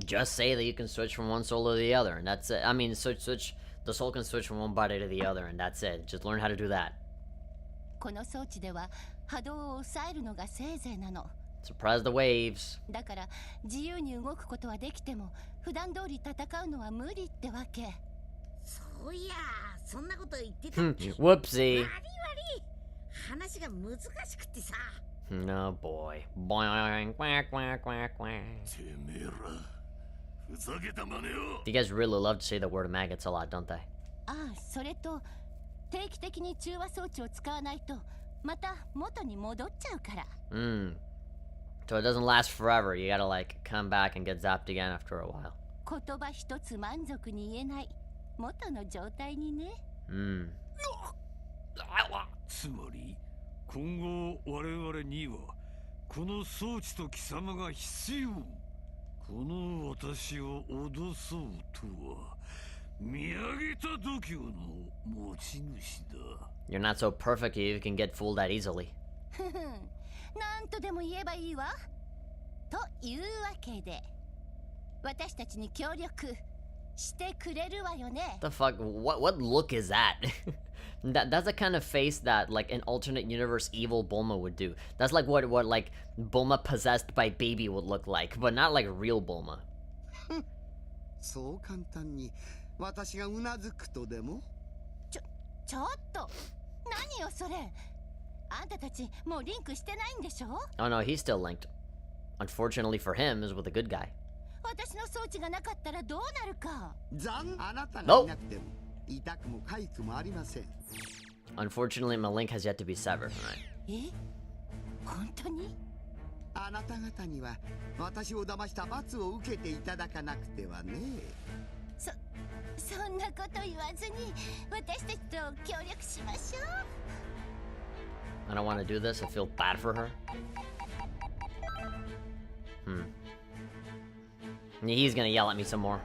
Just say that you can switch from one soul to the other, and that's it. I mean, switch. The soul can switch from one body to the other, and that's it. Just learn how to do that. Suppress the waves. Whoopsie. No boy. Boing, quack, quack, quack, quack. You guys really love to say the word maggots a lot, don't they? So it doesn't last forever. You gotta like come back and get zapped again after a while. You're not so perfect you can get fooled that easily. The fuck? What look is that? That's the kind of face that like an alternate universe evil Bulma would do. That's like what like Bulma possessed by Baby would look like, but not like real Bulma. Oh no, he's still linked. Unfortunately for him, is with a good guy. Nope. Unfortunately, my link has yet to be severed. Right? I don't want to do this. I feel bad for her. He's gonna yell at me some more.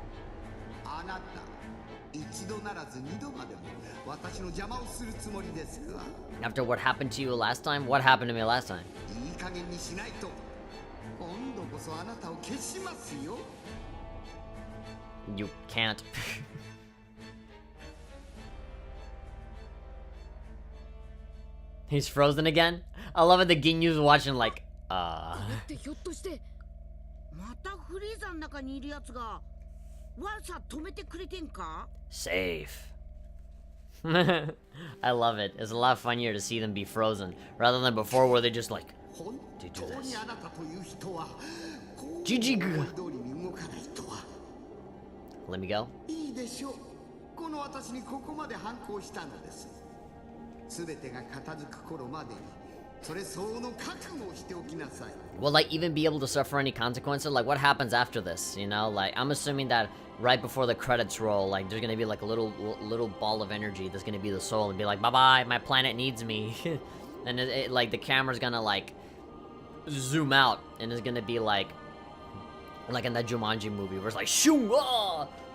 After what happened to you last time? What happened to me last time? You can't. He's frozen again? I love it the Ginyu's watching like, Safe. I love it. It's a lot funnier to see them be frozen rather than before where they just like, they do this. GG. Let me go. Will I even be able to suffer any consequences? Like, what happens after this? You know, like, I'm assuming that right before the credits roll, like, there's gonna be like a little ball of energy that's gonna be the soul and be like, bye-bye, my planet needs me. And like, the camera's gonna like zoom out, and it's gonna be like in that Jumanji movie, where it's like, shoo,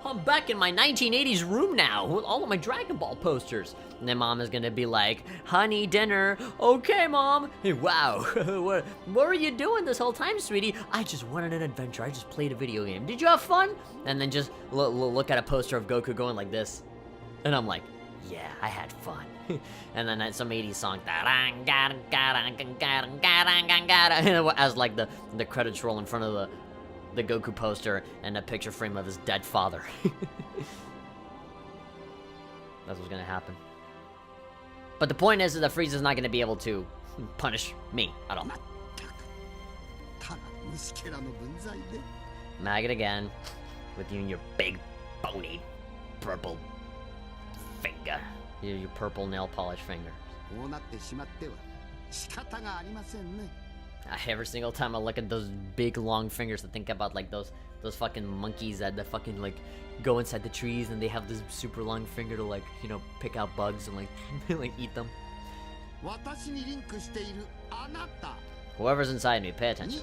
I'm back in my 1980s room now with all of my Dragon Ball posters. And then mom is gonna be like, honey, dinner. Okay, mom. Hey, wow. what were you doing this whole time, sweetie? I just wanted an adventure. I just played a video game. Did you have fun? And then just look at a poster of Goku going like this. And I'm like, yeah, I had fun. And then some 80s song. As like the credits roll in front of the Goku poster and a picture frame of his dead father. That's what's gonna happen. But the point is that Frieza's not gonna be able to punish me at all. Maggot again, with you and your big, bony, purple finger. Your purple nail polish finger. Every single time I look at those big long fingers, I think about like those fucking monkeys that fucking like go inside the trees and they have this super long finger to like, you know, pick out bugs and like like eat them. Whoever's inside me, pay attention.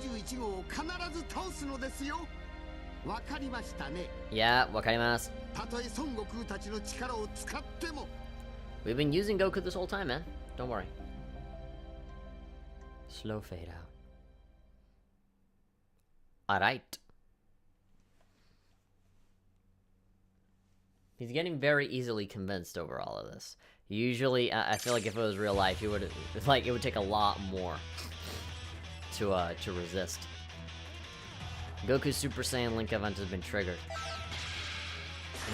Yeah, wakarimasu. We've been using Goku this whole time, man. Don't worry. Slow fade out. Alright. He's getting very easily convinced over all of this. Usually, I feel like if it was real life, it would take a lot more to resist. Goku's Super Saiyan Link event has been triggered.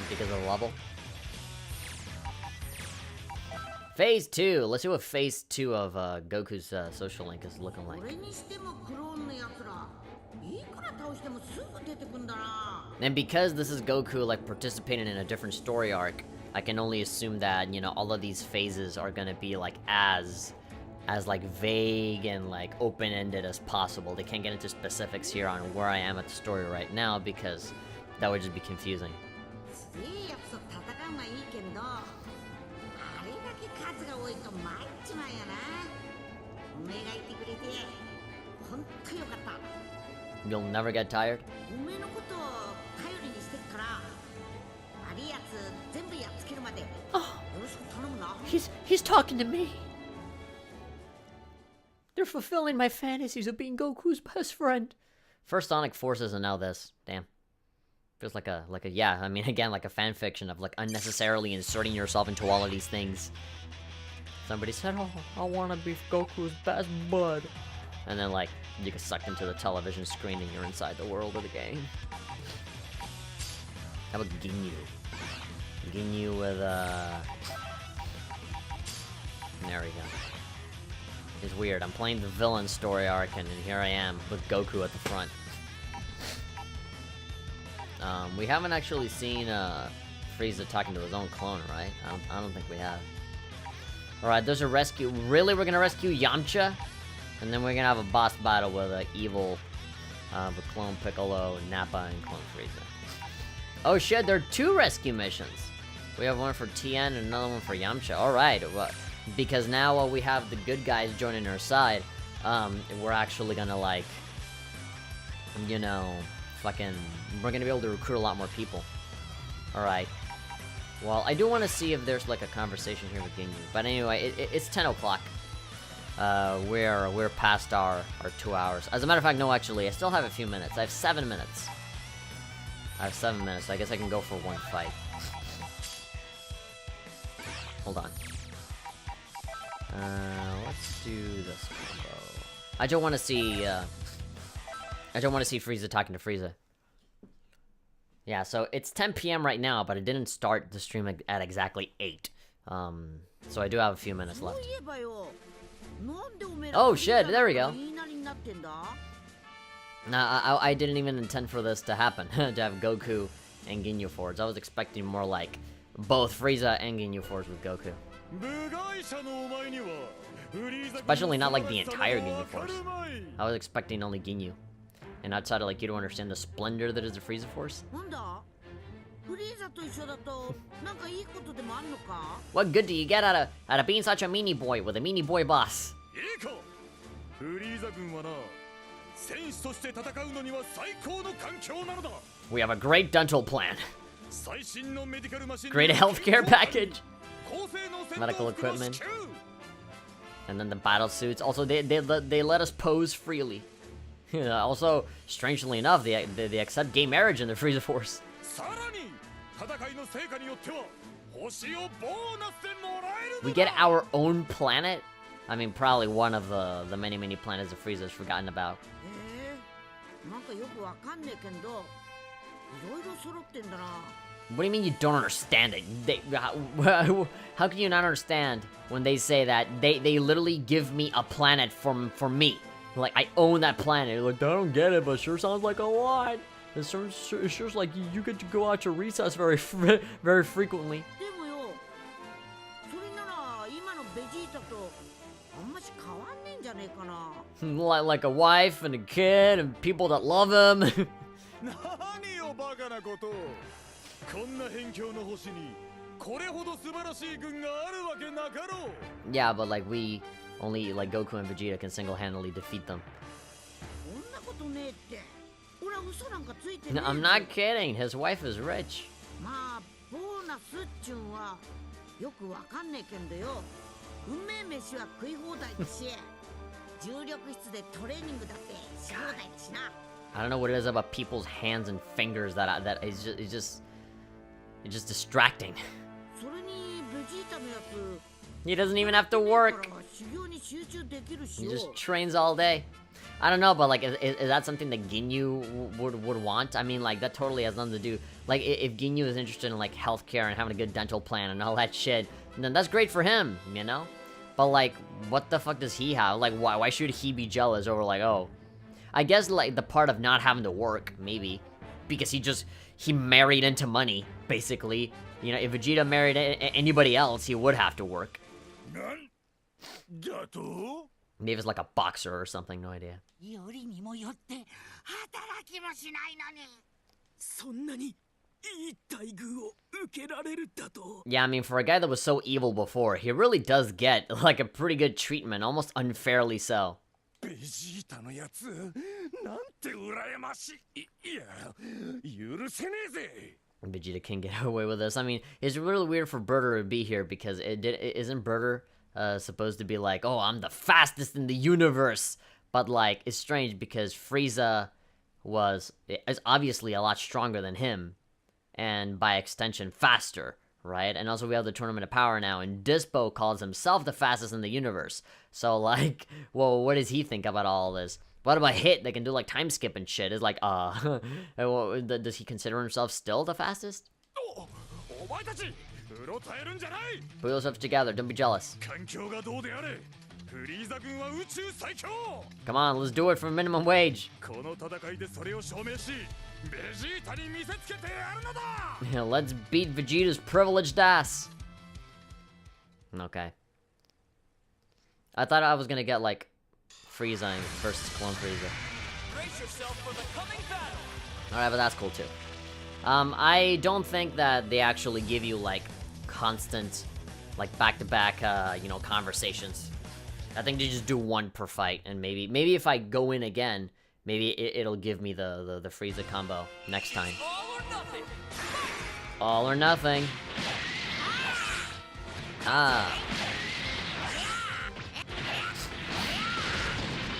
Because of the level. Phase 2. Let's see what Phase 2 of Goku's social link is looking like. And because this is Goku like participating in a different story arc, I can only assume that, you know, all of these phases are gonna be like as like vague and like open-ended as possible. They can't get into specifics here on where I am at the story right now because that would just be confusing. You'll never get tired? Oh, he's talking to me. They're fulfilling my fantasies of being Goku's best friend. First Sonic Forces and now this. Damn. Feels like a yeah, I mean again like a fan fiction of like unnecessarily inserting yourself into all of these things. Somebody said, oh, I wanna be Goku's best bud. And then like you get sucked into the television screen and you're inside the world of the game. How about Ginyu? Ginyu with there we go. It's weird. I'm playing the villain story arc and here I am with Goku at the front. We haven't actually seen Frieza talking to his own clone, right? I don't think we have. Alright, there's a rescue. Really? We're gonna rescue Yamcha? And then we're gonna have a boss battle with evil with Clone Piccolo, Nappa, and Clone Frieza. Oh shit, there are 2 rescue missions. We have one for Tien and another one for Yamcha. Alright, well, because now we have the good guys joining our side, we're actually gonna like, you know, fucking, we're gonna be able to recruit a lot more people. Alright. Well, I do want to see if there's like a conversation here with Ginyu. But anyway, it's 10 o'clock. We're past our 2 hours. As a matter of fact, no, actually, I still have a few minutes. I have 7 minutes. So I guess I can go for one fight. Hold on. Let's do this combo. I don't want to see Frieza talking to Frieza. Yeah, so it's 10 p.m. right now, but I didn't start the stream at exactly 8. So I do have a few minutes left. Oh shit, there we go. Nah, I didn't even intend for this to happen, to have Goku and Ginyu Force. I was expecting more like both Frieza and Ginyu Force with Goku. Especially not like the entire Ginyu Force. I was expecting only Ginyu. And outside of like, you don't understand the splendor that is the Frieza Force? What good do you get out of being such a meanie boy with a meanie boy boss? We have a great dental plan. Great healthcare package. Medical equipment. And then the battle suits. Also, they let us pose freely. Also, strangely enough, they accept gay marriage in the Frieza Force. We get our own planet? I mean, probably one of the many planets that Frieza's forgotten about. What do you mean you don't understand it? How can you not understand when they say that they literally give me a planet for me? Like, I own that planet. Like, I don't get it, but sure sounds like a lot. It sure like you get to go out to recess very frequently. Like a wife and a kid and people that love him. Yeah, but like we only like Goku and Vegeta can single-handedly defeat them. No, I'm not kidding. His wife is rich. I don't know what it is about people's hands and fingers that is just distracting. He doesn't even have to work. He just trains all day. I don't know, but like, is that something that Ginyu would want? I mean, like, that totally has nothing to do. Like, if Ginyu is interested in like healthcare and having a good dental plan and all that shit, then that's great for him, you know? But like, what the fuck does he have? Like, why should he be jealous over like, oh, I guess like the part of not having to work, maybe, because he married into money, basically. You know, if Vegeta married anybody else, he would have to work. Maybe it's like a boxer or something, no idea. Yeah, I mean, for a guy that was so evil before, he really does get like a pretty good treatment, almost unfairly so. Vegeta can get away with this. I mean, it's really weird for Burter to be here because isn't Burter supposed to be like, oh, I'm the fastest in the universe? But like, it's strange because Frieza is obviously a lot stronger than him, and by extension faster, right? And also we have the Tournament of Power now, and Dispo calls himself the fastest in the universe. So like, well, what does he think about all this? What about Hit? They can do like time skip and shit. It's like, does he consider himself still the fastest? Put yourselves together, don't be jealous. Come on, let's do it for minimum wage. Let's beat Vegeta's privileged ass. Okay. I thought I was gonna get like Frieza versus Clone Frieza. Alright, but that's cool too. I don't think that they actually give you like constant, like back-to-back, conversations. I think they just do one per fight, and maybe if I go in again, maybe it'll give me the Frieza combo next time. All or nothing.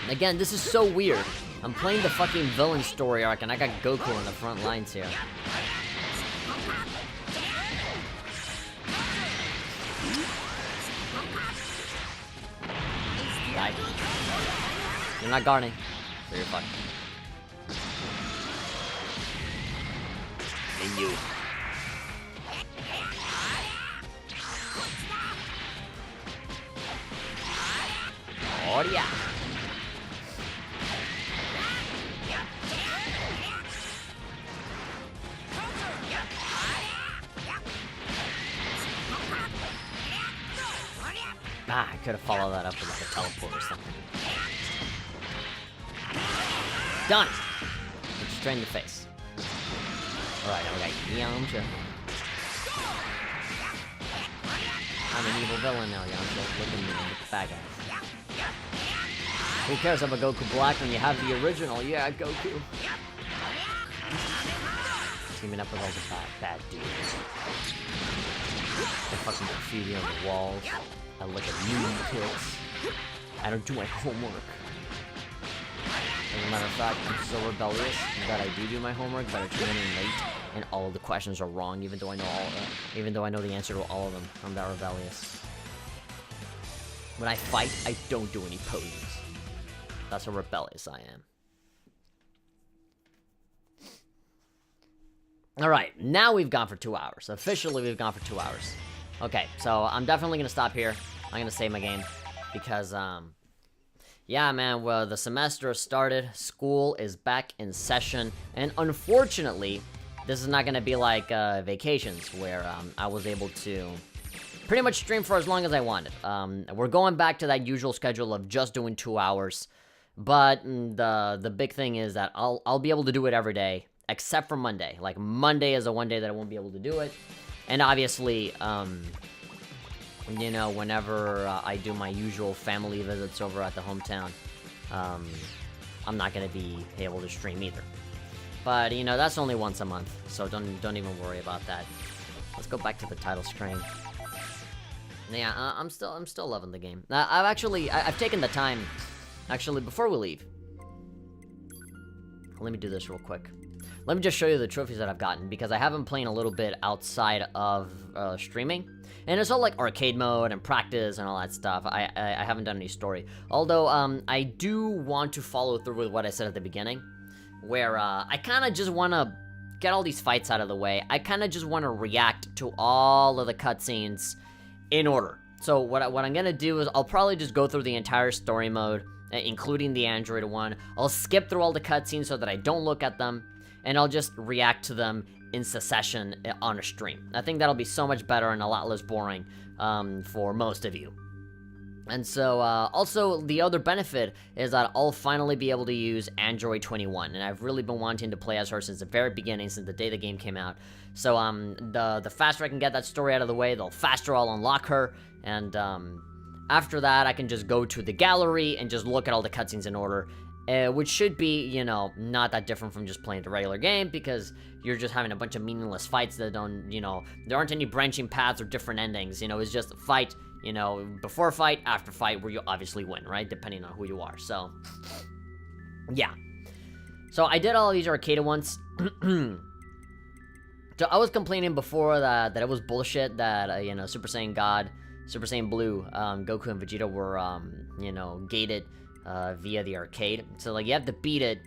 Again, this is so weird. I'm playing the fucking villain story arc, and I got Goku on the front lines here. Die. You're not guarding, so you're fucked. And you. Oh yeah. I could have followed that up with like a teleport or something. Done! Straight in the face. Alright, now we got Yamcha. I'm an evil villain now, Yamcha. Look at me, I'm the bad guy. Who cares about Goku Black when you have the original? Yeah, Goku. Teaming up with all the bad dudes. I fucking graffiti on the walls. I look at nude pics. I don't do my homework. As a matter of fact, I'm so rebellious that I do my homework, but I turn in late, and all of the questions are wrong, even though I know the answer to all of them. I'm that rebellious. When I fight, I don't do any poses. That's how rebellious I am. Alright, now we've gone for 2 hours. Officially, we've gone for 2 hours. Okay, so I'm definitely gonna stop here. I'm gonna save my game. Because, yeah, man, well, the semester started. School is back in session. And unfortunately, this is not gonna be like vacations, where I was able to pretty much stream for as long as I wanted. We're going back to that usual schedule of just doing 2 hours. But the big thing is that I'll be able to do it every day. Except for Monday. Like, Monday is the one day that I won't be able to do it. And obviously, you know, whenever I do my usual family visits over at the hometown, I'm not going to be able to stream either. But, you know, that's only once a month, so don't even worry about that. Let's go back to the title screen. Yeah, I'm still loving the game. I've taken the time, actually, before we leave. Let me do this real quick. Let me just show you the trophies that I've gotten, because I have been playing a little bit outside of streaming. And it's all like arcade mode and practice and all that stuff. I haven't done any story. Although, I do want to follow through with what I said at the beginning. Where, I kind of just want to get all these fights out of the way. I kind of just want to react to all of the cutscenes in order. So what I'm going to do is I'll probably just go through the entire story mode, including the Android one. I'll skip through all the cutscenes so that I don't look at them. And I'll just react to them in succession on a stream. I think that'll be so much better and a lot less boring for most of you. And so, also, the other benefit is that I'll finally be able to use Android 21. And I've really been wanting to play as her since the very beginning, since the day the game came out. So, the faster I can get that story out of the way, the faster I'll unlock her. And, after that, I can just go to the gallery and just look at all the cutscenes in order. Which should be, you know, not that different from just playing the regular game, because you're just having a bunch of meaningless fights that don't, you know, there aren't any branching paths or different endings, you know, it's just a fight, you know, before fight, after fight, where you obviously win, right, depending on who you are, so, yeah. So, I did all these arcade ones. So, I was complaining before that it was bullshit that, you know, Super Saiyan God, Super Saiyan Blue, Goku and Vegeta were, you know, gated, via the arcade. So, like, you have to beat it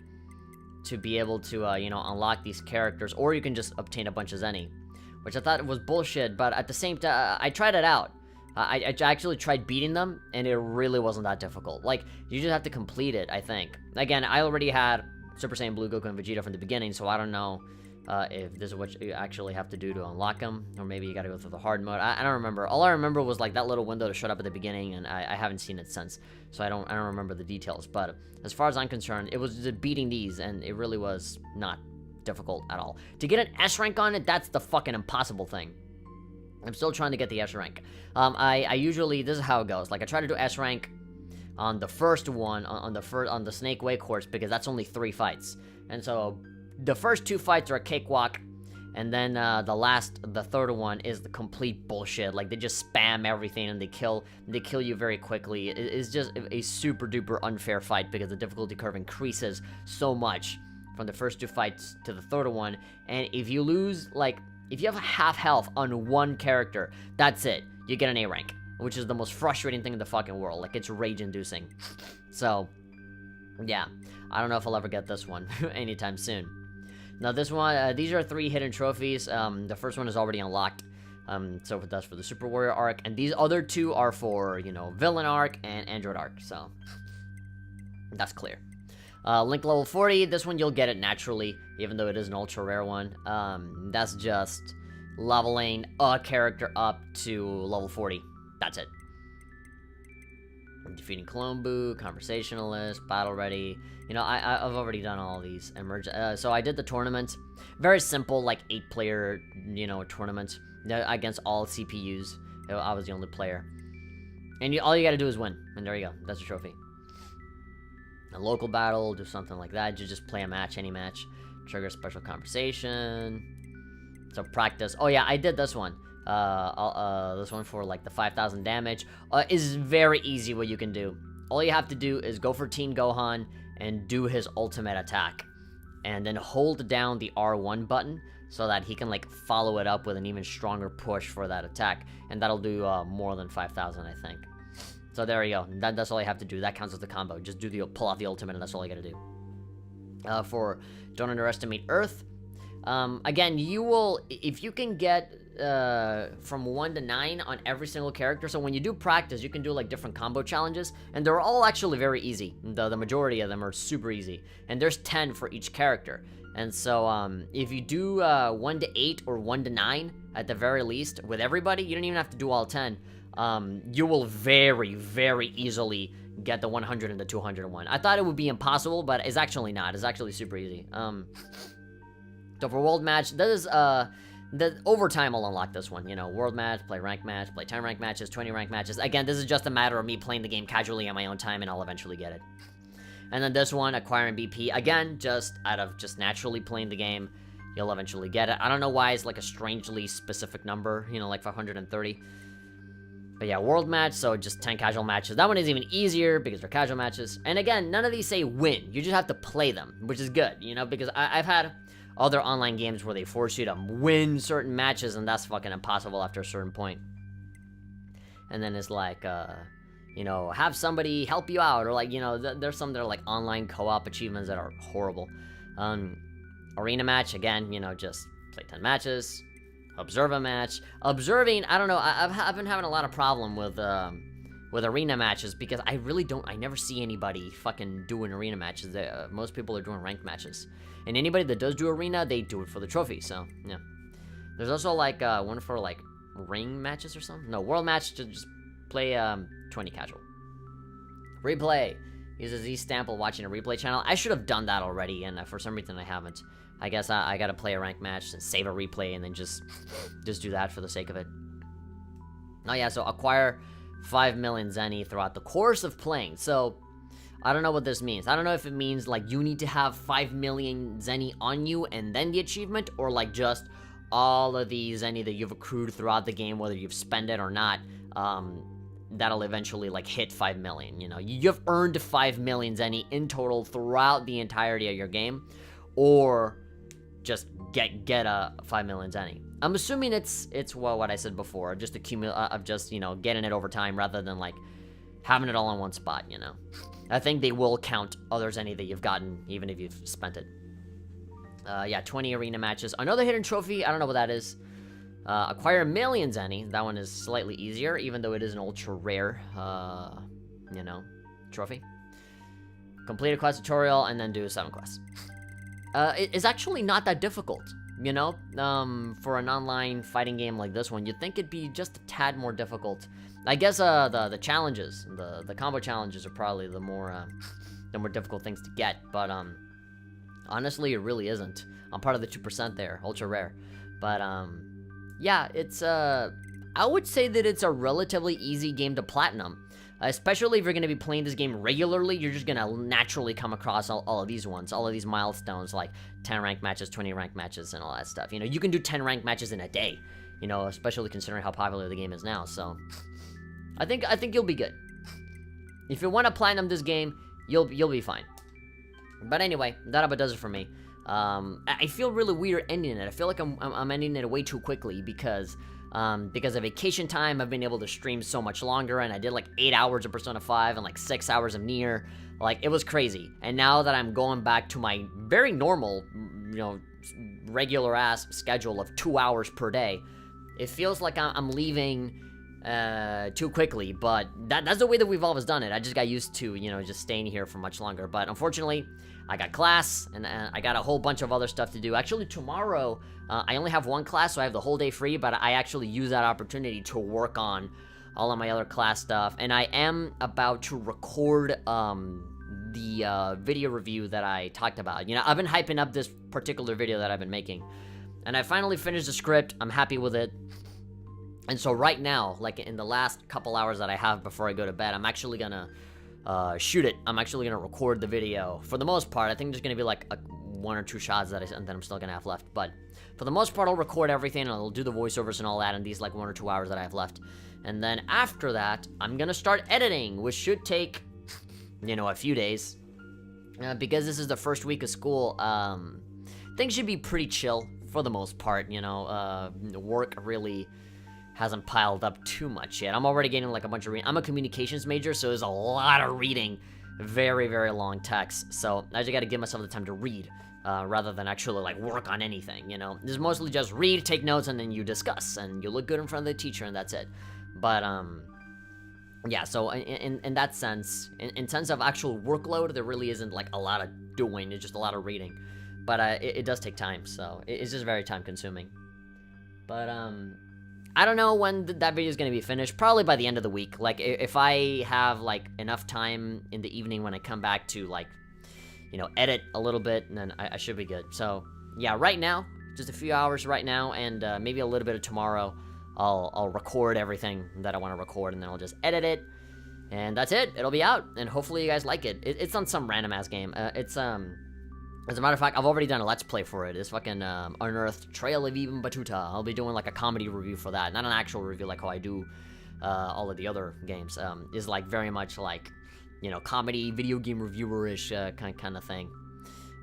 to be able to, you know, unlock these characters, or you can just obtain a bunch of Zenny, which I thought was bullshit, but at the same time, I tried it out. I actually tried beating them, and it really wasn't that difficult. Like, you just have to complete it, I think. Again, I already had Super Saiyan Blue, Goku, and Vegeta from the beginning, so I don't know if this is what you actually have to do to unlock them, or maybe you gotta go through the hard mode. I don't remember. All I remember was, like, that little window that showed up at the beginning, and I haven't seen it since, so I don't remember the details. But as far as I'm concerned, it was just beating these, and it really was not difficult at all. To get an S rank on it, that's the fucking impossible thing. I'm still trying to get the S rank. I usually, this is how it goes. Like, I try to do S rank on the first one, on the Snake Way course, because that's only 3 fights, and so the first 2 fights are a cakewalk, and then the third one is the complete bullshit. Like, they just spam everything and they kill you very quickly. It's just a super duper unfair fight, because the difficulty curve increases so much from the first 2 fights to the third one. And if you lose, like, if you have half health on one character, that's it. You get an A rank, which is the most frustrating thing in the fucking world. Like, it's rage inducing. So, yeah, I don't know if I'll ever get this one anytime soon. Now, this one, these are 3 hidden trophies. The first one is already unlocked. So that's for the Super Warrior arc. And these other 2 are for, you know, Villain arc and Android arc. So, that's clear. Link level 40. This one, you'll get it naturally, even though it is an ultra rare one. That's just leveling a character up to level 40. That's it. Defeating Clone Boo, Conversationalist, Battle Ready. You know, I've already done all these. So I did the tournament. Very simple, like 8-player, you know, tournament against all CPUs. I was the only player. And all you gotta do is win. And there you go. That's a trophy. A local battle, do something like that. You just play a match, any match. Trigger special conversation. So practice. Oh yeah, I did this one. This one for like the 5,000 damage. Is very easy what you can do. All you have to do is go for Teen Gohan and do his ultimate attack. And then hold down the R1 button so that he can like follow it up with an even stronger push for that attack. And that'll do more than 5,000, I think. So there you go. That's all you have to do. That counts as the combo. Just pull off the ultimate, and that's all you gotta do. For Don't Underestimate Earth. Again, you will, if you can get from 1 to 9 on every single character. So when you do practice, you can do like different combo challenges, and they're all actually very easy. The majority of them are super easy, and there's 10 for each character. And so if you do 1 to 8 or 1 to 9 at the very least with everybody, you don't even have to do all 10. You will very, very easily get the 100 and the 201. I thought it would be impossible, but it's actually not. It's actually super easy. So for world match, that is the overtime will unlock this one. You know, world match, play ranked match, play 10 ranked matches, 20 ranked matches. Again, this is just a matter of me playing the game casually on my own time, and I'll eventually get it. And then this one, acquiring BP. Again, just out of just naturally playing the game, you'll eventually get it. I don't know why it's like a strangely specific number, you know, like 530. But yeah, world match, so just 10 casual matches. That one is even easier because they're casual matches. And again, none of these say win. You just have to play them, which is good, you know, because I've had other online games where they force you to win certain matches, and that's fucking impossible after a certain point. And then it's like, you know, have somebody help you out, or like, you know, there's some that are like online co-op achievements that are horrible. Arena match, again, you know, just play 10 matches. Observe a match. Observing, I don't know, I've been having a lot of problem with arena matches because I never see anybody fucking doing arena matches. Most people are doing ranked matches. And anybody that does do arena, they do it for the trophy, so, yeah. There's also, like, one for, like, ring matches or something. No, world match, just play, 20 casual. Replay. Use a Z stamp while watching a replay channel. I should have done that already, and for some reason I haven't. I guess I gotta play a ranked match and save a replay and then just do that for the sake of it. Oh yeah, so acquire 5 million Zenny throughout the course of playing. So, I don't know what this means. I don't know if it means, like, you need to have 5 million Zenny on you and then the achievement, or, like, just all of the Zenny that you've accrued throughout the game, whether you've spent it or not, that'll eventually, like, hit 5 million, you know? You've earned 5 million Zenny in total throughout the entirety of your game, or just get a 5 million Zenny. I'm assuming it's well, what I said before, just of just, you know, getting it over time rather than, like, having it all in one spot, you know? I think they will count other Zenny that you've gotten, even if you've spent it. Yeah, 20 arena matches. Another hidden trophy, I don't know what that is. Acquire a million Zenny. That one is slightly easier, even though it is an ultra rare, you know, trophy. Complete a quest tutorial, and then do 7 quests. It's actually not that difficult, you know? For an online fighting game like this one, you'd think it'd be just a tad more difficult. I guess, the challenges, the combo challenges are probably the more difficult things to get, but, honestly, it really isn't. I'm part of the 2% there, ultra rare. But, yeah, it's, I would say that it's a relatively easy game to platinum. Especially if you're going to be playing this game regularly, you're just going to naturally come across all of these ones, all of these milestones, like 10 ranked matches, 20 ranked matches, and all that stuff. You know, you can do 10 ranked matches in a day, you know, especially considering how popular the game is now, so I think you'll be good. If you want to platinum this game, you'll be fine. But anyway, that about does it for me. I feel really weird ending it. I feel like I'm ending it way too quickly because of vacation time. I've been able to stream so much longer, and I did like 8 hours of Persona 5 and like 6 hours of Nier. Like, it was crazy. And now that I'm going back to my very normal, you know, regular ass schedule of 2 hours per day, it feels like I'm leaving too quickly, but that's the way that we've always done it. I just got used to, you know, just staying here for much longer. But unfortunately, I got class, and I got a whole bunch of other stuff to do. Actually, tomorrow, I only have 1 class, so I have the whole day free, but I actually use that opportunity to work on all of my other class stuff. And I am about to record the video review that I talked about. You know, I've been hyping up this particular video that I've been making, and I finally finished the script. I'm happy with it. And so right now, like in the last couple hours that I have before I go to bed, I'm actually gonna shoot it. I'm actually gonna record the video. For the most part, I think there's gonna be like 1 or 2 shots that I'm still gonna have left. But for the most part, I'll record everything and I'll do the voiceovers and all that in these like 1 or 2 hours that I have left. And then after that, I'm gonna start editing, which should take, you know, a few days. Because this is the first week of school, things should be pretty chill for the most part, you know. Work really hasn't piled up too much yet. I'm already getting like a bunch of reading. I'm a communications major, so there's a lot of reading, very, very long text. So I just gotta give myself the time to read, rather than actually like work on anything, you know. This is mostly just read, take notes, and then you discuss, and you look good in front of the teacher, and that's it. But, yeah, so in that sense, in sense of actual workload, there really isn't like a lot of doing, it's just a lot of reading. But it does take time, so it's just very time consuming. But I don't know when that video is going to be finished, probably by the end of the week. Like if I have like enough time in the evening when I come back to like, you know, edit a little bit, and then I should be good. So yeah, right now, just a few hours right now, and maybe a little bit of tomorrow, I'll record everything that I want to record, and then I'll just edit it, and that's it. It'll be out, and hopefully you guys like it. It's on some random ass game. It's as a matter of fact, I've already done a let's play for it. It's fucking Unearthed Trail of Even Batuta. I'll be doing like a comedy review for that, not an actual review like how I do all of the other games. Is like very much like, you know, comedy video game reviewer-ish kind of thing.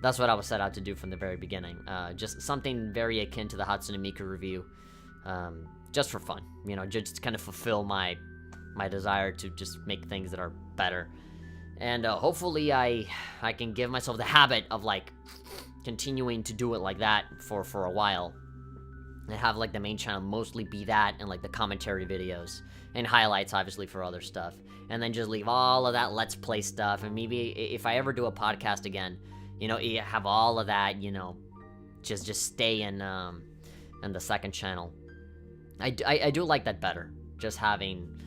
That's what I was set out to do from the very beginning. Just something very akin to the Hatsune Miku review. Just for fun, you know, just kind of fulfill my desire to just make things that are better. And hopefully I can give myself the habit of like continuing to do it like that for a while. And have like the main channel mostly be that, and like the commentary videos and highlights obviously for other stuff. And then just leave all of that let's play stuff, and maybe if I ever do a podcast again, you know, you have all of that, you know, just stay in the second channel. I do like that better, just having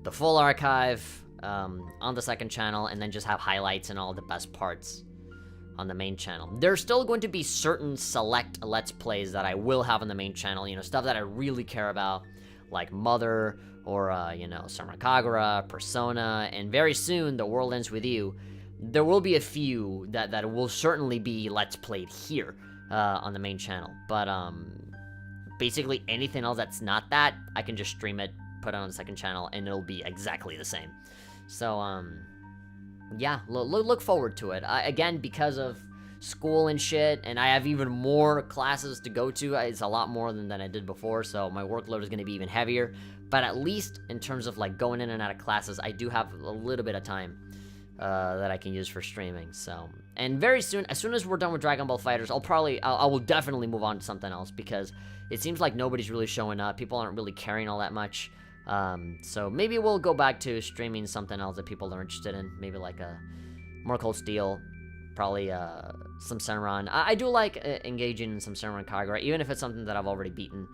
the full archive on the second channel, and then just have highlights and all the best parts on the main channel. There's still going to be certain select let's plays that I will have on the main channel, you know, stuff that I really care about, like Mother, or you know, Samurai Kagura, Persona, and very soon The World Ends With You. There will be a few that will certainly be let's played here on the main channel, but basically anything else that's not that, I can just stream it, put it on the second channel, and it'll be exactly the same. So, yeah, look forward to it. Again, because of school and shit, and I have even more classes to go to, it's a lot more than I did before, so my workload is going to be even heavier. But at least in terms of like going in and out of classes, I do have a little bit of time that I can use for streaming. So, and very soon, as soon as we're done with Dragon Ball FighterZ, I will definitely move on to something else, because it seems like nobody's really showing up. People aren't really caring all that much. So maybe we'll go back to streaming something else that people are interested in. Maybe like a more Cold Steel, probably some Senran. I do like engaging in some Senran Kagura, even if it's something that I've already beaten.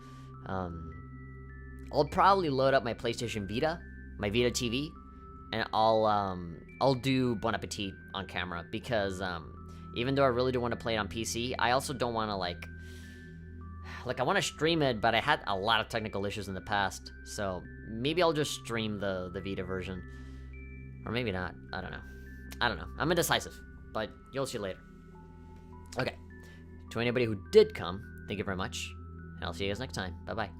I'll probably load up my PlayStation Vita, my Vita TV, and I'll do Bon Appetit on camera, because even though I really do want to play it on PC, I also don't want to like I want to stream it, but I had a lot of technical issues in the past, so maybe I'll just stream the Vita version, or maybe not. I don't know. I'm indecisive, but you'll see later. Okay, to anybody who did come, thank you very much, and I'll see you guys next time. Bye bye.